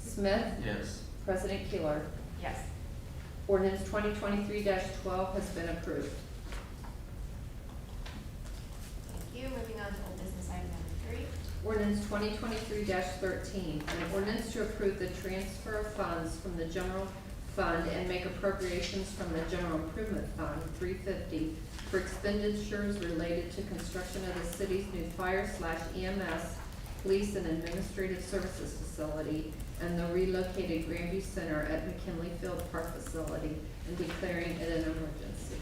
Smith, Yes. President Keeler. Yes. Ordinance 2023-12 has been approved. Thank you. Moving on to old business item number 3. Ordinance 2023-13, an ordinance to approve the transfer of funds from the general fund and make appropriations from the general improvement fund, 350, for expenditures related to construction of the city's new fire/EMS, police and administrative services facility, and the relocated Grandview Center at McKinley Field Park facility, and declaring it an emergency.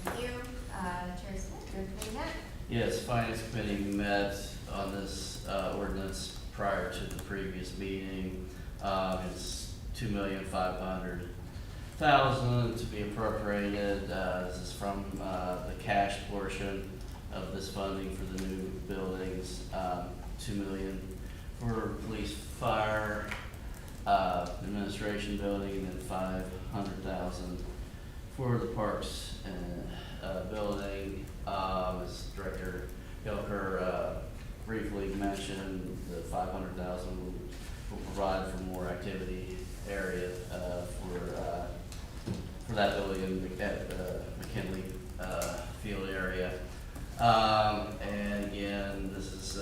Thank you. Chair Smith, your committee met. Yes, Finance Committee met on this ordinance prior to the previous meeting. It's $2,500,000 to be appropriated. This is from the cash portion of this funding for the new buildings. $2 million for police, fire, administration building, and $500,000 for the parks and building. As Director Kelker briefly mentioned, the $500,000 will provide for more activity area for that building at McKinley Field area. And again, this is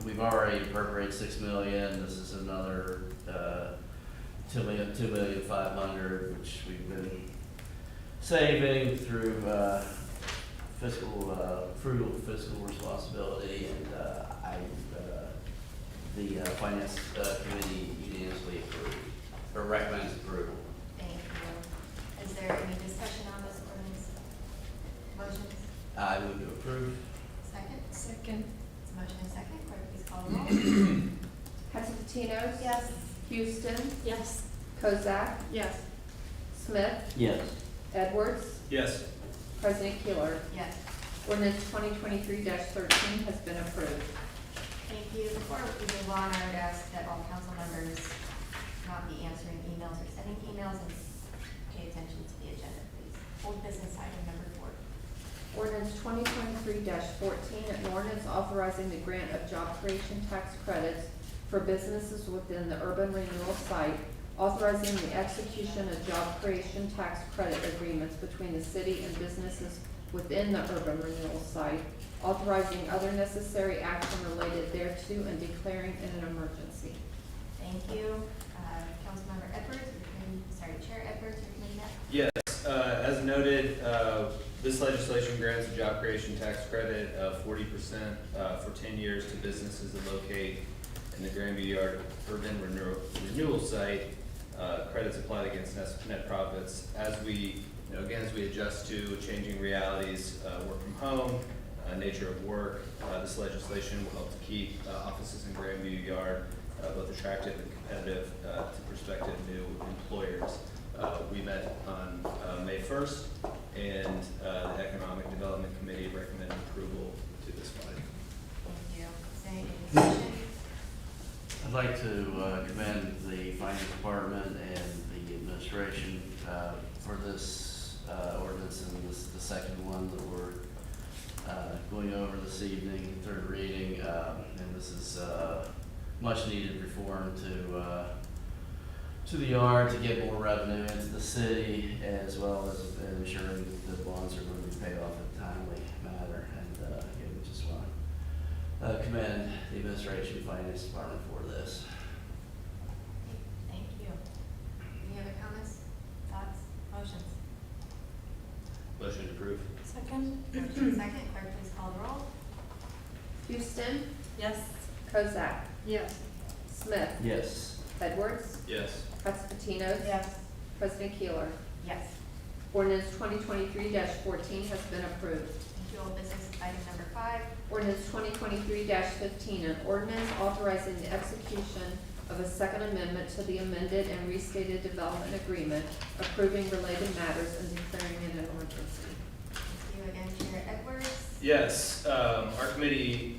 we've already appropriated $6 million. This is another $2,500,000, which we've been saving through frugal fiscal responsibility, and the Finance Committee unanimously approved, or recommends approval. Thank you. Is there any discussion on this ordinance? Motions? I move to approve. Second? Second. It's a motion and second, clerk, please call the roll. Hudson-Patinos? Yes. Houston, Yes. Kozak, Yes. Smith, Yes. Edwards, Yes. President Keeler. Yes. Ordinance 2023-13 has been approved. Thank you. Before we move on, I would ask that all council members not be answering emails or sending emails and pay attention to the agenda, please. Old business item number 4. Ordinance 2023-14, an ordinance authorizing the grant of job creation tax credits for businesses within the urban renewal site, authorizing the execution of job creation tax credit agreements between the city and businesses within the urban renewal site, authorizing other necessary action related thereto, and declaring it an emergency. Thank you. Councilmember Edwards, Chair Edwards, your committee met. Yes, as noted, this legislation grants a job creation tax credit of 40% for 10 years to businesses that locate in the Grandview Yard Urban Renewal Site. Credits applied against net profits. As we, again, as we adjust to changing realities, work from home, nature of work, this legislation will help to keep offices in Grandview Yard both attractive and competitive to prospective new employers. We met on May 1st, and the Economic Development Committee recommended approval to this body. Thank you. Is there any discussion? I'd like to commend the finance department and the administration for this ordinance, and this is the second one that we're going over this evening, third reading, and this is much needed reform to the yard to get more revenue into the city, as well as ensuring that the bonds are going to be paid off in a timely manner. And again, we just want to commend the administration and finance department for this. Thank you. Any other comments, thoughts, motions? Motion to approve. Second? Motion second, clerk please call the roll. Houston, Yes. Kozak, Yes. Smith, Yes. Edwards, Yes. Hudspetinos. Yes. President Keeler. Yes. Ordinance 2023-14 has been approved. Thank you. Old business item number 5. Ordinance 2023-15, an ordinance authorizing the execution of a second amendment to the amended and restated development agreement, approving related matters and declaring it an emergency. Thank you again, Chair Edwards. Yes, our committee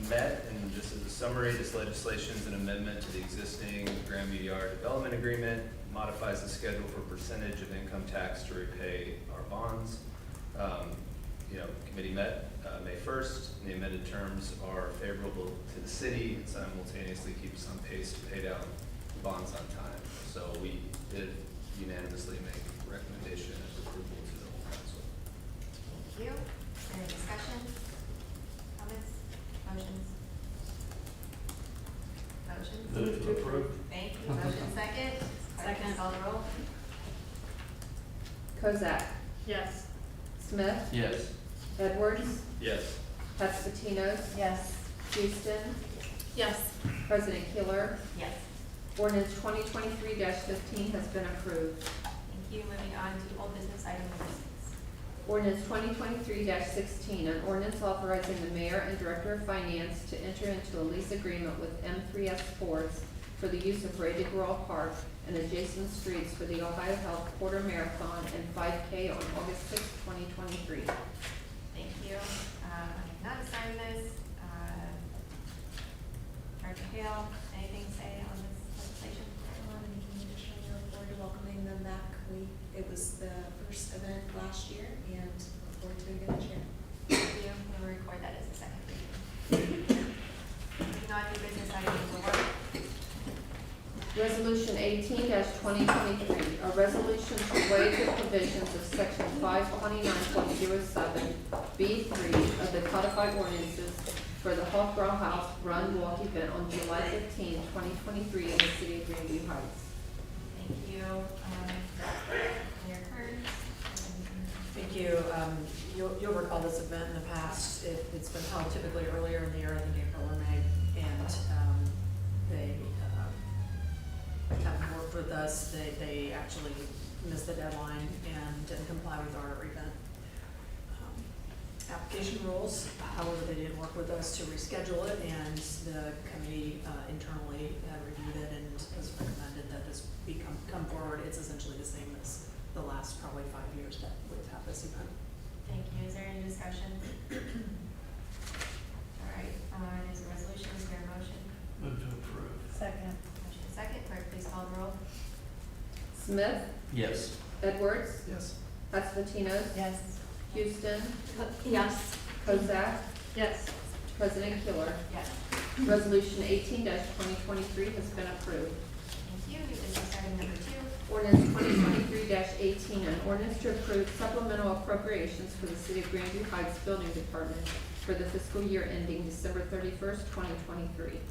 met, and just as a summary, this legislation is an amendment to the existing Grandview Yard Development Agreement, modifies the schedule for percentage of income tax to repay our bonds. Committee met May 1st, and the amended terms are favorable to the city and simultaneously keeps on pace to pay down the bonds on time. So we did unanimously make recommendation of approval to the whole council. Thank you. Any discussion? Comments? Motions? Motions? Move to approve. Thank you. Motion second. Clerk, please call the roll. Kozak, Yes. Smith, Yes. Edwards, Yes. Hudspetinos. Yes. Houston, Yes. President Keeler. Yes. Ordinance 2023-15 has been approved. Thank you. Moving on to old business item number 6. Ordinance 2023-16, an ordinance authorizing the mayor and director of finance to enter into a lease agreement with M3S Sports for the use of Brady Girl Park and adjacent streets for the Ohio Health Quarter Marathon and 5K on August 6, 2023. Thank you. I have not signed this. Director Hale, anything to say on this legislation? Anything additional, we look forward to welcoming them back. It was the first event last year and look forward to it again this year. Thank you. We'll record that as a second reading. Moving on to business item number 1. Resolution 18-2023, a resolution to waive the provisions of section 529.07 B3 of the codified ordinances for the Hofbrau House Run Walk event on July 15, 2023 in the city of Grandview Heights. Thank you. Mayor Kearns. Thank you. You'll recall this event in the past. It's been held typically earlier in the year, I think April or May, and they haven't worked with us. They actually missed the deadline and didn't comply with our event application rules. However, they did work with us to reschedule it, and the committee internally reviewed it and has recommended that this come forward. It's essentially the same as the last probably 5 years that we've had this event. Thank you. Is there any discussion? All right, is a resolution, is there a motion? Move to approve. Second. Motion second, clerk, please call the roll. Smith, Yes. Edwards, Yes. Hudspetinos. Yes. Houston, Yes. Kozak, Yes. President Keeler. Yes. Resolution 18-2023 has been approved. Thank you. New business item number 2. Ordinance 2023-18, an ordinance to approve supplemental appropriations for the City of Grandview Heights Building Department for the fiscal year ending December 31st, 2023.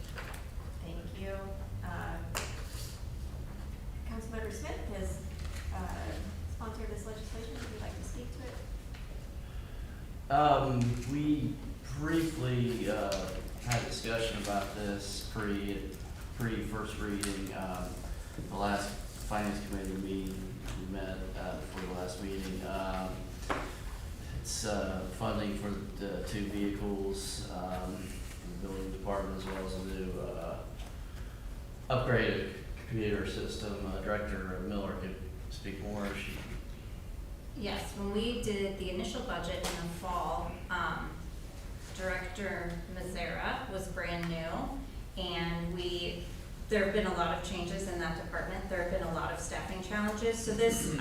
Thank you. Councilmember Smith has sponsored this legislation. Would you like to speak to it? We briefly, had a discussion about this pre-first reading. The last finance committee meeting, we met, before the last meeting. It's, funding for the 2 vehicles, the building department, as well as a new, upgraded computer system. Director Miller could speak more. Yes, when we did the initial budget in the fall, Director Mazzara was brand new, and there have been a lot of changes in that department. There have been a lot of staffing challenges. So this,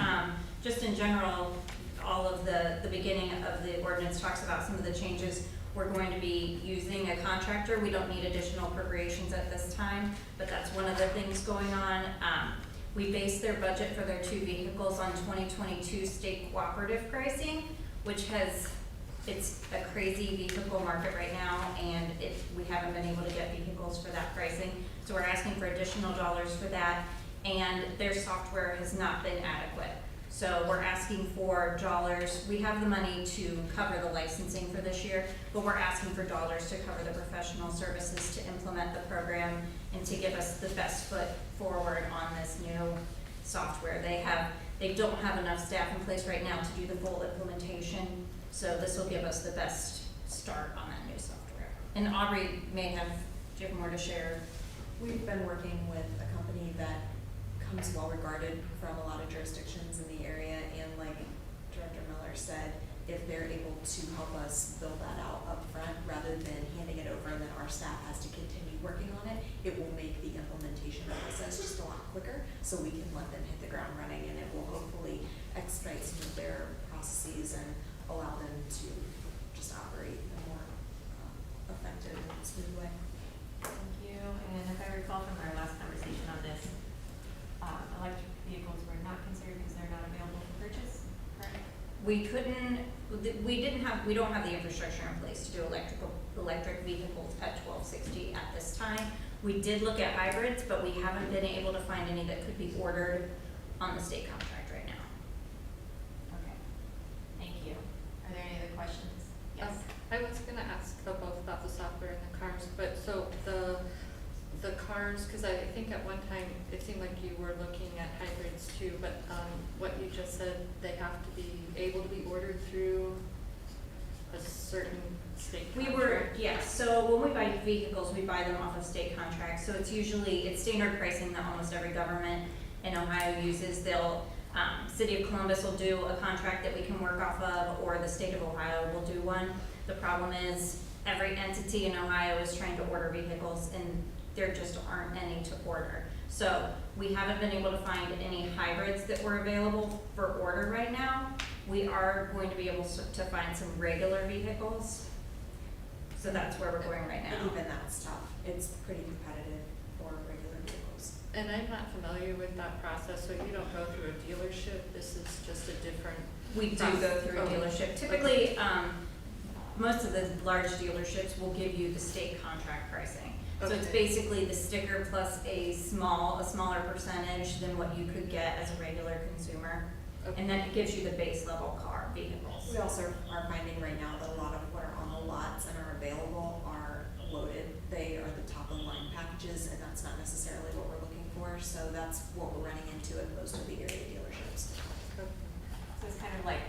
just in general, all of the beginning of the ordinance talks about some of the changes. We're going to be using a contractor. We don't need additional appropriations at this time, but that's one of the things going on. We base their budget for their 2 vehicles on 2022 state cooperative pricing, which it's a crazy vehicle market right now, and we haven't been able to get vehicles for that pricing. So we're asking for additional dollars for that, and their software has not been adequate. So we're asking for dollars. We have the money to cover the licensing for this year, but we're asking for dollars to cover the professional services to implement the program and to give us the best foot forward on this new software. They don't have enough staff in place right now to do the full implementation, so this will give us the best start on that new software. And Aubrey do you have more to share? We've been working with a company that comes well regarded from a lot of jurisdictions in the area, and like Director Miller said, if they're able to help us build that out up front rather than handing it over and then our staff has to continue working on it, it will make the implementation process just a lot quicker, so we can let them hit the ground running, and it will hopefully expedite some of their processes and allow them to just operate in a more effective and smooth way. Thank you, and if I recall from our last conversation on this, electric vehicles were not considered because they're not available for purchase, correct? We don't have the infrastructure in place to do electric vehicles at 1260 at this time. We did look at hybrids, but we haven't been able to find any that could be ordered on the state contract right now. Okay, thank you. Are there any other questions? Yes. I was gonna ask both about the software and the cars, but so the cars, cause I think at one time it seemed like you were looking at hybrids too, but, what you just said, they have to be able to be ordered through a certain state contract? Yes, so when we buy vehicles, we buy them off of state contracts, so it's standard pricing that almost every government in Ohio uses. City of Columbus will do a contract that we can work off of, or the state of Ohio will do one. The problem is, every entity in Ohio is trying to order vehicles, and there just aren't any to order. So we haven't been able to find any hybrids that were available for order right now. We are going to be able to find some regular vehicles. So that's where we're going right now. And even that's tough. It's pretty competitive for regular vehicles. And I'm not familiar with that process, so you don't go through a dealership, this is just a different. We do go through a dealership. Typically, most of the large dealerships will give you the state contract pricing. So it's basically the sticker plus a smaller percentage than what you could get as a regular consumer. Okay. And then it gives you the base level car vehicles. We also are finding right now that a lot of what are on the lots and are available are loaded. They are the top of the line packages, and that's not necessarily what we're looking for, so that's what we're running into at most of the area dealerships. So it's kind of like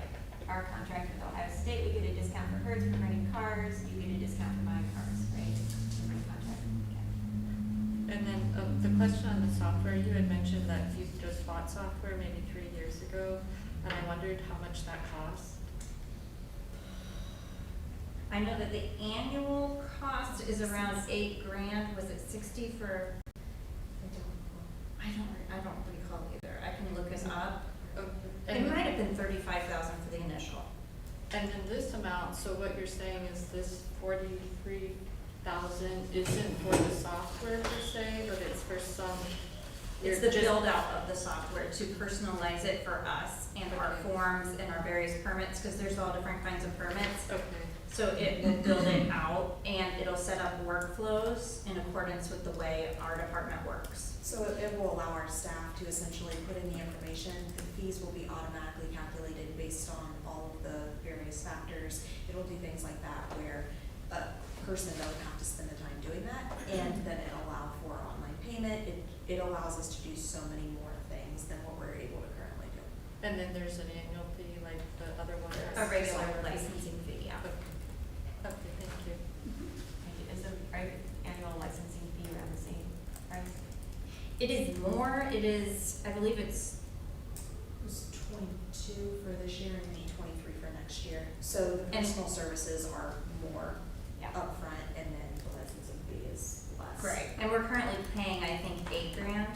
our contract with Ohio State, we get a discount for Hertz for renting cars, you get a discount for buying cars, right? Different contract. Okay. And then, the question on the software, you had mentioned that you just bought software maybe 3 years ago, and I wondered how much that cost. I know that the annual cost is around $8,000. Was it 60 for? I don't recall either. I can look it up. It might have been 35,000 for the initial. And then this amount, so what you're saying is this 43,000 isn't for the software per se, but it's for some. It's the build out of the software to personalize it for us and our forms and our various permits, because there's all different kinds of permits. Okay. So it will build it out, and it'll set up workflows in accordance with the way our department works. So So it will allow our staff to essentially put in the information, the fees will be automatically calculated based on all of the various factors. It'll do things like that where a person doesn't have to spend the time doing that, and then it'll allow for online payment. It allows us to do so many more things than what we're able to currently do. And then there's an annual fee like the other one? A regular licensing fee, yeah. Okay, thank you. Is the annual licensing fee around the same price? It is more, it is, I believe it's, It was 22 for this year and maybe 23 for next year. So the And- personal services are more Yeah. upfront, and then the licensing fee is less. right, and we're currently paying, I think, $8,000,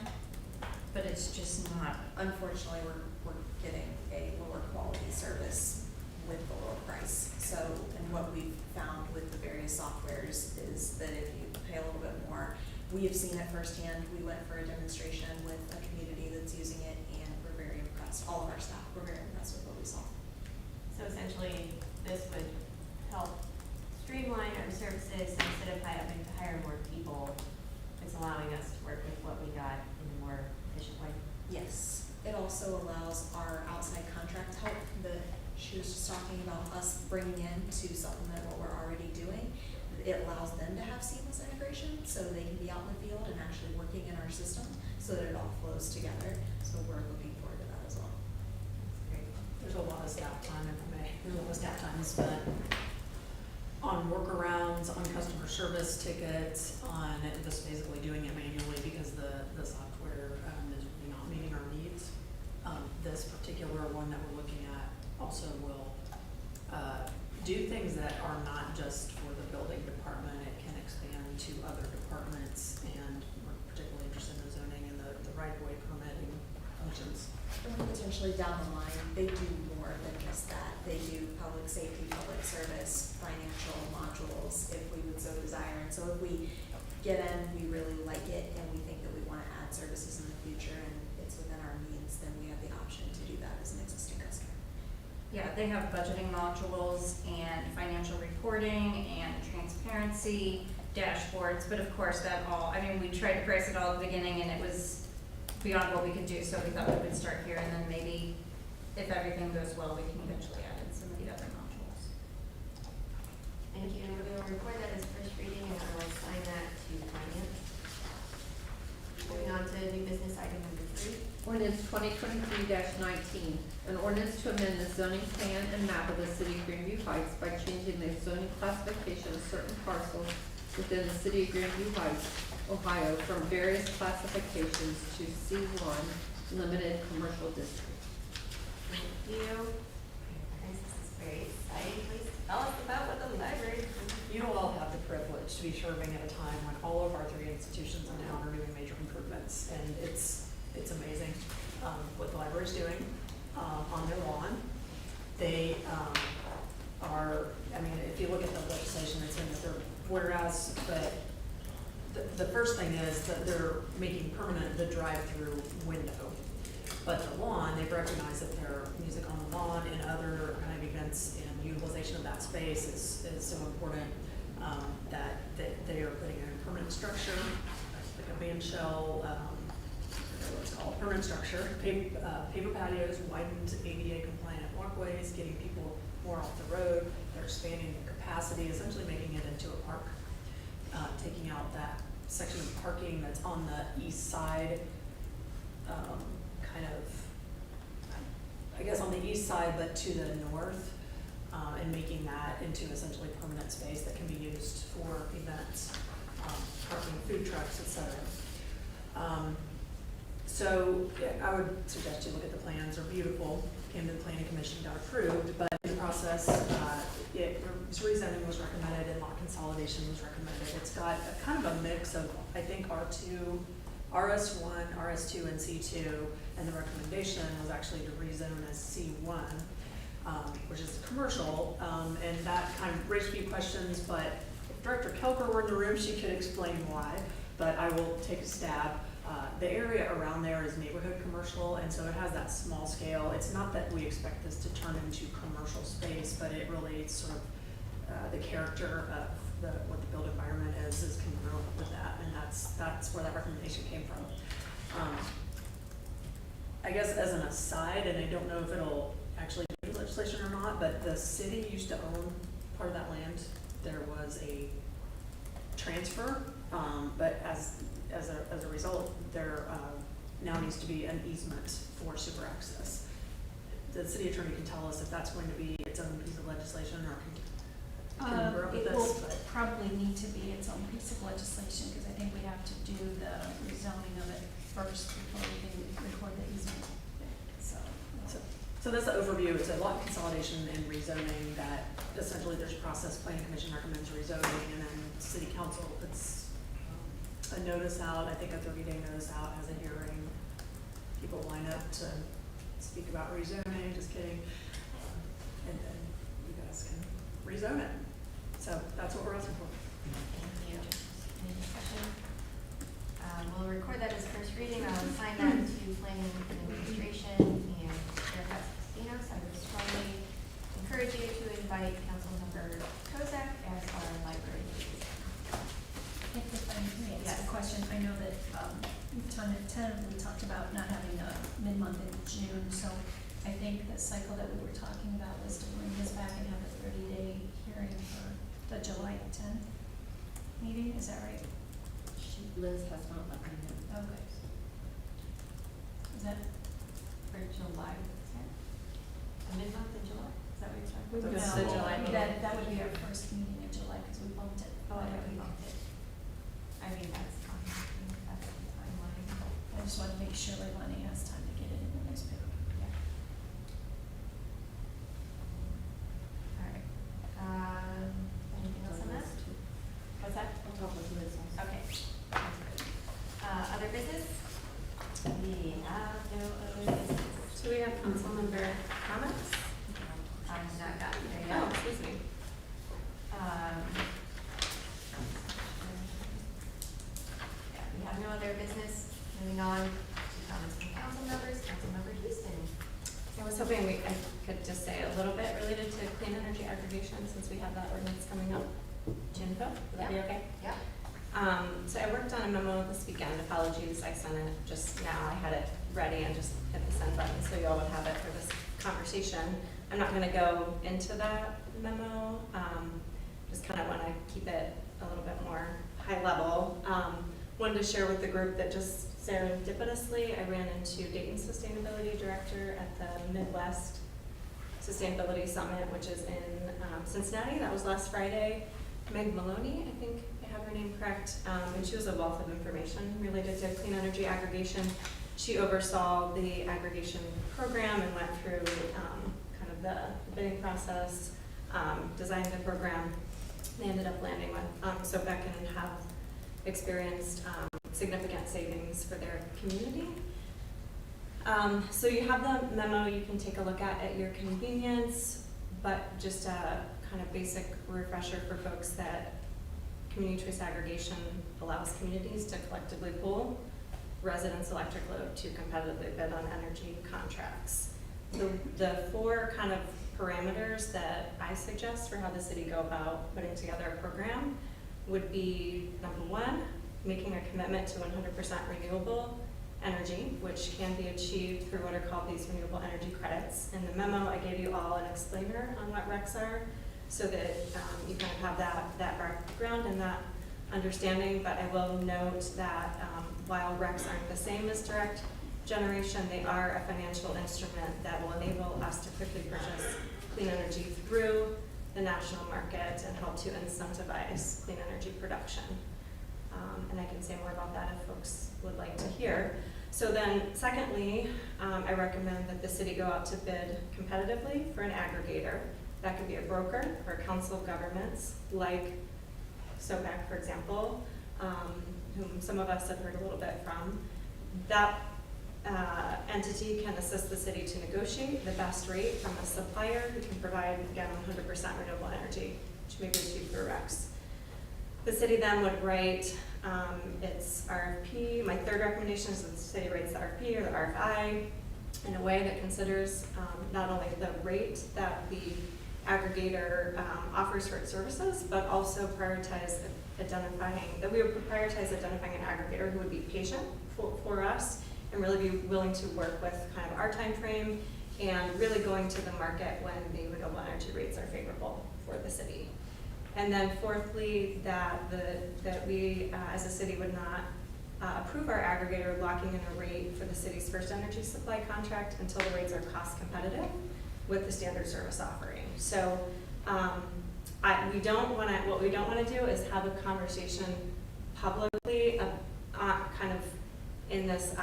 but it's just not, Unfortunately, we're getting a lower quality service with the lower price. So, and what we've found with the various softwares is that if you pay a little bit more, we have seen it firsthand. We went for a demonstration with a community that's using it, and we're very impressed. All of our staff were very impressed with what we saw. So essentially, this would help streamline our services instead of having to hire more people. It's allowing us to work with what we got in a more efficient way. Yes, it also allows our outside contract help that she was just talking about, us bringing in to supplement what we're already doing. It allows them to have seamless integration, so they can be out in the field and actually working in our system, so that it all flows together. So we're looking forward to that as well. Great. There's a lot of staff time, if I may, there's a lot of staff time spent on workarounds, on customer service tickets, on just basically doing it manually because the software is really not meeting our needs. This particular one that we're looking at also will do things that are not just for the building department. It can expand to other departments, and we're particularly interested in the zoning and the right-of-way permitting functions. And potentially down the line, they do more than just that. They do public safety, public service, financial modules, if we would so desire. And so if we get in, we really like it, and we think that we want to add services in the future, and it's within our means, then we have the option to do that as an existing customer. yeah, they have budgeting modules and financial reporting and transparency dashboards, but of course that all, I mean, we tried to price it all at the beginning and it was beyond what we could do, so we thought we would start here and then maybe if everything goes well, we can eventually add in some of the other modules. Thank you, and we're gonna record that as first reading, and I will sign that to finance. Moving on to new business item number 3. Ordinance 2023-19, an ordinance to amend the zoning plan and map of the city of Grandview Heights by changing the zoning classification of certain parcels within the city of Grandview Heights, Ohio, from various classifications to C1 Limited Commercial District. Thank you. This is very exciting. Please tell us about what the library is. You all have the privilege to be serving at a time when all of our 3 institutions in town are doing major improvements, and it's amazing what the library's doing on their lawn. They are, I mean, if you look at the legislation, it's in there, whereas, but the first thing is that they're making permanent the drive-through window. But the lawn, they've recognized that their music on the lawn and other kind of events and utilization of that space is so important that they are putting in a permanent structure, like a band shell, what's called permanent structure, paver patios, widened ADA compliant walkways, getting people more off the road. They're expanding the capacity, essentially making it into a park, taking out that section of parking that's on the east side, kind of, I guess on the east side, but to the north, and making that into essentially permanent space that can be used for events, parking, food trucks, et cetera. So yeah, I would suggest you look at the plans. They're beautiful. Came to the planning commission, got approved, but in the process, rezoning was recommended and lot consolidation was recommended. It's got a kind of a mix of, I think, R2, RS1, RS2, and C2, and the recommendation was actually to rezone as C1, which is commercial, and that kind of raised a few questions, but if Director Kelker were in the room, she could explain why, but I will take a stab. The area around there is neighborhood commercial, and so it has that small scale. It's not that we expect this to turn into commercial space, but it really sort of the character of what the built environment is congruent with that, and that's where that recommendation came from. I guess as an aside, and I don't know if it'll actually be legislation or not, but the city used to own part of that land. There was a transfer, but as a result, there now needs to be an easement for super access. The city attorney can tell us if that's going to be its own piece of legislation or can work with It this, will but. probably need to be its own piece of legislation, because I think we have to do the rezoning of it first before we can record the easement. So that's the overview. It's a lot consolidation and rezoning that essentially there's a process, planning commission recommends rezoning, and then city council puts a notice out, I think a 30-day notice out, has a hearing. People line up to speak about rezoning, just kidding. And then you guys can rezone it. So that's what we're asking for. Thank you. Any discussion? We'll record that as first reading. I'll assign that to planning and administration and Fairfax Casinos. I would strongly encourage you to invite Councilmember Kozak as our library liaison. If I may ask Yes. a question, I know that we've tentatively talked about not having a mid-month in June, so I think the cycle that we were talking about was to bring this back and have a 30-day hearing for the July 10th meeting, is that right? Liz has not let me know. Okay. Is that? For July 10th? A mid-month in July? Is that what you're talking about? That's No, the July that, that would be our first meeting in July, because we bumped it. Oh, by yeah, a we week. bumped it. I mean, that's fine. That's the timeline. I just want to make sure Leilani has time to get it in the newspaper. Yeah. All right. Anything else on that? What's that? I'll talk with Liz also. Okay. Sounds good. Other business? We have no other business. Do we have council member comments? I have not gotten there Oh, yet. excuse me. Yeah, we have no other business. Moving on to comments from council members. Councilmember Houston. I was hoping I could just say a little bit related to clean energy aggregation, since we have that ordinance coming up. Jinpo, would that be Yeah. okay? Yeah. So I worked on a memo this weekend. Apologies, I sent it just now. I had it ready and just hit the send button, so you all would have it for this conversation. I'm not gonna go into that memo, just kind of want to keep it a little bit more high level. Wanted to share with the group that just serendipitously, I ran into Dayton's Sustainability Director at the Midwest Sustainability Summit, which is in Cincinnati. That was last Friday. Meg Maloney, I think I have her name correct, and she was a wealth of information related to clean energy aggregation. She oversaw the aggregation program and went through kind of the bidding process, designed the program. They ended up landing with Sobeck and have experienced significant savings for their community. So you have the memo you can take a look at your convenience, but just a kind of basic refresher for folks that community choice aggregation allows communities to collectively pool residents' electric load to competitively bid on energy contracts. The four kind of parameters that I suggest for how the city go about putting together a program would be, number one, making a commitment to 100% renewable energy, which can be achieved through what are called these renewable energy credits. In the memo, I gave you all an explainer on what RECs are, so that you kind of have that background and that understanding. But I will note that while RECs aren't the same as direct generation, they are a financial instrument that will enable us to quickly purchase clean energy through the national market and help to incentivize clean energy production. And I can say more about that if folks would like to hear. So then, secondly, I recommend that the city go out to bid competitively for an aggregator. That could be a broker or a council of governments, like SOPAC, for example, whom some of us have heard a little bit from. That entity can assist the city to negotiate the best rate from a supplier who can provide, again, 100% renewable energy, which may be achieved through RECs. The city then would write its RFP. My third recommendation is that the city writes the RFP or the RFI in a way that considers not only the rate that the aggregator offers for its services, but also prioritize identifying, that we would prioritize identifying an aggregator who would be patient for us and really be willing to work with kind of our time frame and really going to the market when the renewable energy rates are favorable for the city. And then fourthly, that we, as a city, would not approve our aggregator locking in a rate for the city's first energy supply contract until the rates are cost competitive with the standard service offering. So what we don't want to do is have a conversation publicly, kind of in this,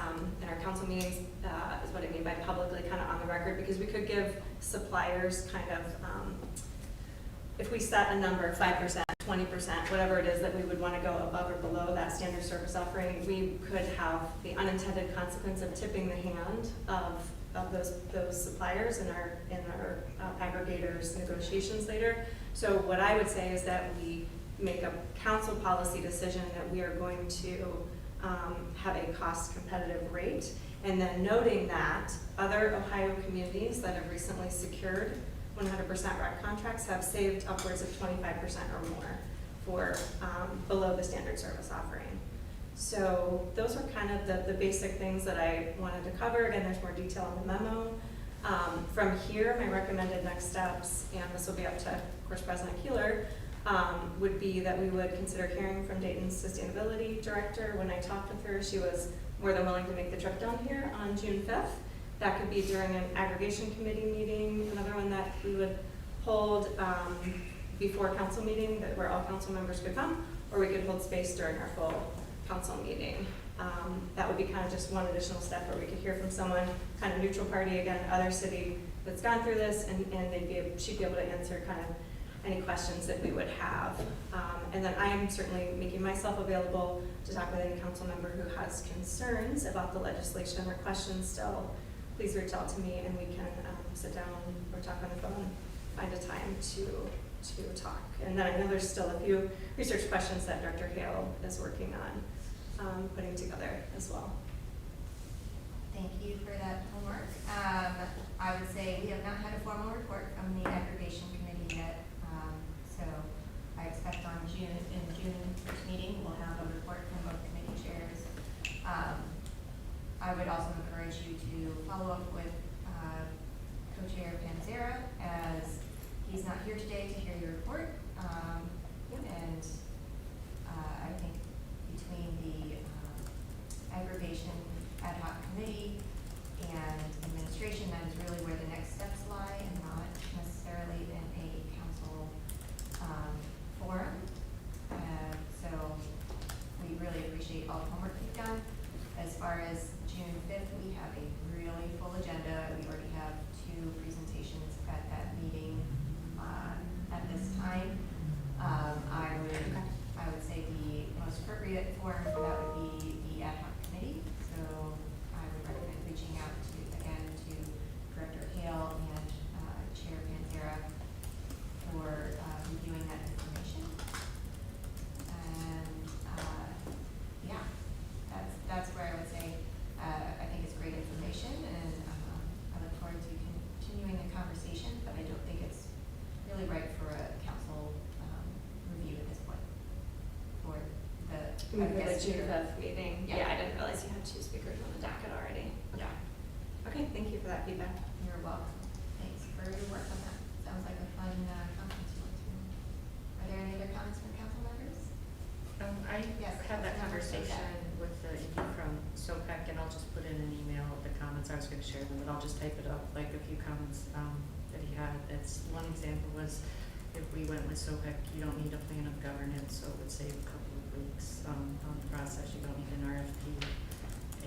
in our council meetings, is what I mean by publicly, kind of on the record, because we could give suppliers kind of, if we set a number, 5%, 20%, whatever it is that we would want to go above or below that standard service offering, we could have the unintended consequence of tipping the hand of those suppliers in our aggregators negotiations later. So what I would say is that we make a council policy decision that we are going to have a cost competitive rate, and then noting that other Ohio communities that have recently secured 100% REC contracts have saved upwards of 25% or more for below the standard service offering. So those were kind of the basic things that I wanted to cover. Again, there's more detail in the memo. From here, my recommended next steps, and this will be up to, of course, President Keeler, would be that we would consider hearing from Dayton's sustainability director. When I talked with her, she was more than willing to make the trip down here on June 5th. That could be during an aggregation committee meeting, another one that we would hold before a council meeting where all council members could come, or we could hold space during our full council meeting. That would be kind of just one additional step where we could hear from someone, kind of neutral party, again, other city that's gone through this, and she'd be able to answer kind of any questions that we would have. And then I am certainly making myself available to talk with any council member who has concerns about the legislation or questions still. Please reach out to me and we can sit down or talk on the phone, find a time to talk. And then I know there's still a few research questions that Dr. Hale is working on putting together as well. Thank you for that homework. I would say we have not had a formal report from the aggregation committee yet. So I expect in June first meeting, we'll have a report from both committee chairs. I would also encourage you to follow up with co-chair Panzera, as he's not here today to hear your report. And I think between the aggregation ad hoc committee and administration, that is really where the next steps lie, and not necessarily in a council forum. So we really appreciate all the homework you've done. As far as June 5th, we have a really full agenda. We already have 2 presentations at that meeting at this time. I would say the most appropriate forum for that would be the ad hoc committee. So I would recommend reaching out to Director Hale and Chair Panzera for reviewing that information. And yeah, that's where I would say I think it's great information, and I look forward to continuing the conversation, but I don't think it's really right for a council review at this point. For the June 5th meeting. Yeah. I didn't realize you had 2 speakers on the docket already. Yeah. Okay, thank you for that feedback. You're welcome. Thanks for your work on that. Sounds like a fun conference you went to. Are there any other comments from council members? I Yes, had that Councilmember conversation Sopek. with the ED from SOPEC, and I'll just put in an email of the comments. I was gonna share them, but I'll just type it up, like a few comments that he had. It's one example was, if we went with SOPEC, you don't need a plan of governance, so it would save a couple of weeks on the process. You don't need an RFP.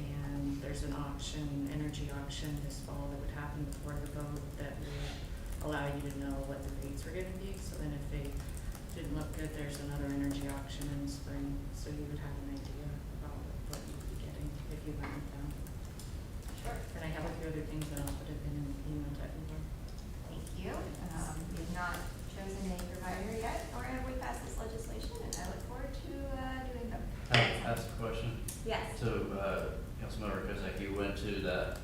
And there's an auction, energy auction this fall that would happen before the vote that would allow you to know what the rates were gonna be. So then if they didn't look good, there's another energy auction in the spring, so you would have an idea about what you'd be getting if you went with them. Sure. And I have a few other things that I'll put in an email to everyone. Thank you. We've not chosen a provider yet, nor have we passed this legislation, and I look forward to doing them. That's the question. Yes. So, Councilmember Kozak, you went to the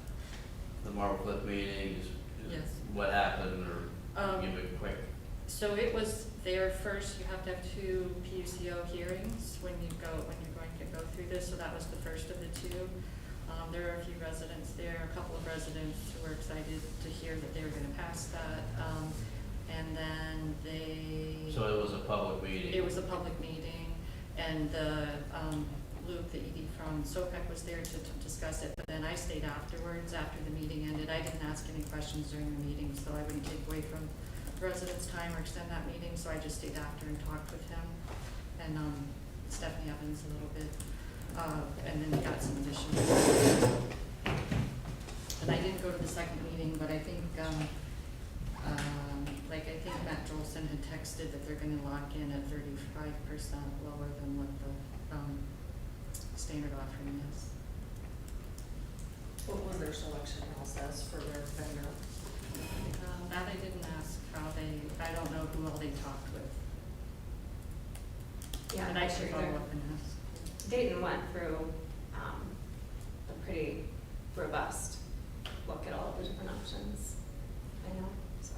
Marble Cliff meeting. Yes. What happened, or give a quick? So it was there first, you have to have 2 PUCO hearings when you're going to go through this, so that was the first of the 2. There are a few residents there, a couple of residents who were excited to hear that they were gonna pass that. And then So it was a public meeting? it was a public meeting, and Luke, the ED from SOPEC, was there to discuss it, but then I stayed afterwards, after the meeting ended. I didn't ask any questions during the meeting, so I wouldn't take away from the residents' time or extend that meeting, so I just stayed after and talked with him, and Stephanie Evans a little bit, and then got some additional. And I didn't go to the second meeting, but I think, I think Matt Jolson had texted that they're gonna lock in at 35% lower than what the standard offering is. What was their selection process for their vendor? That I didn't ask how I don't know who all they talked with. Yeah, And I I'm should sure follow they're- up and ask. Dayton went through, a pretty robust look at all of the different options, I know, so.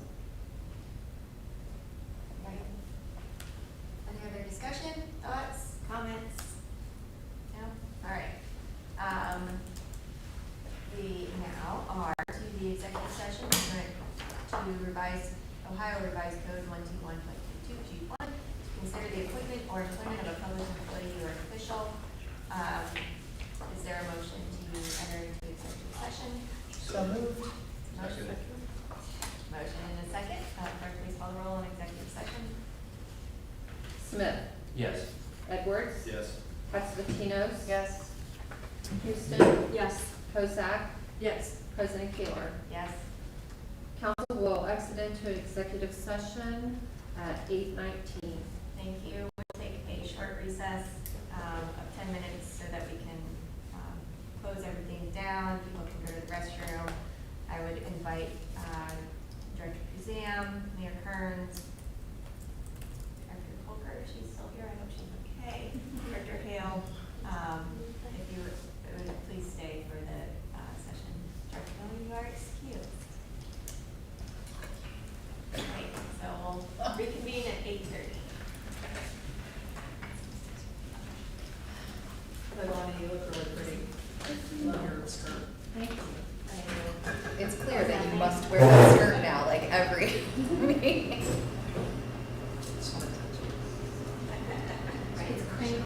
Right. Any other discussion, thoughts, comments? No? All right. We now are to the executive session, to revise Ohio Revised Code 121.22 G1, consider the appointment or employment of a public employee or official. Is there a motion to enter into executive session? So moved. Motion. Motion and a second. Clerk, please call the roll on executive session. Smith, Yes. Edwards, Yes. Hudspetinos, Yes. Houston, Yes. Kozak, Yes. President Kaler. Yes. Council will exit into executive session at 8:19. Thank you. We'll take a short recess of 10 minutes so that we can close everything down. People can go to the restroom. I would invite Director Kuzam, Mayor Kearns, Director Colker, if she's still here, I hope she's okay, Director Hale, if you would please stay for the session. Director Miller, you are excused. Right, so we'll reconvene at 8:30. Leilani, you look really pretty. Love your skirt. Thank you. I know. It's clear that you must wear that skirt now, like every meeting.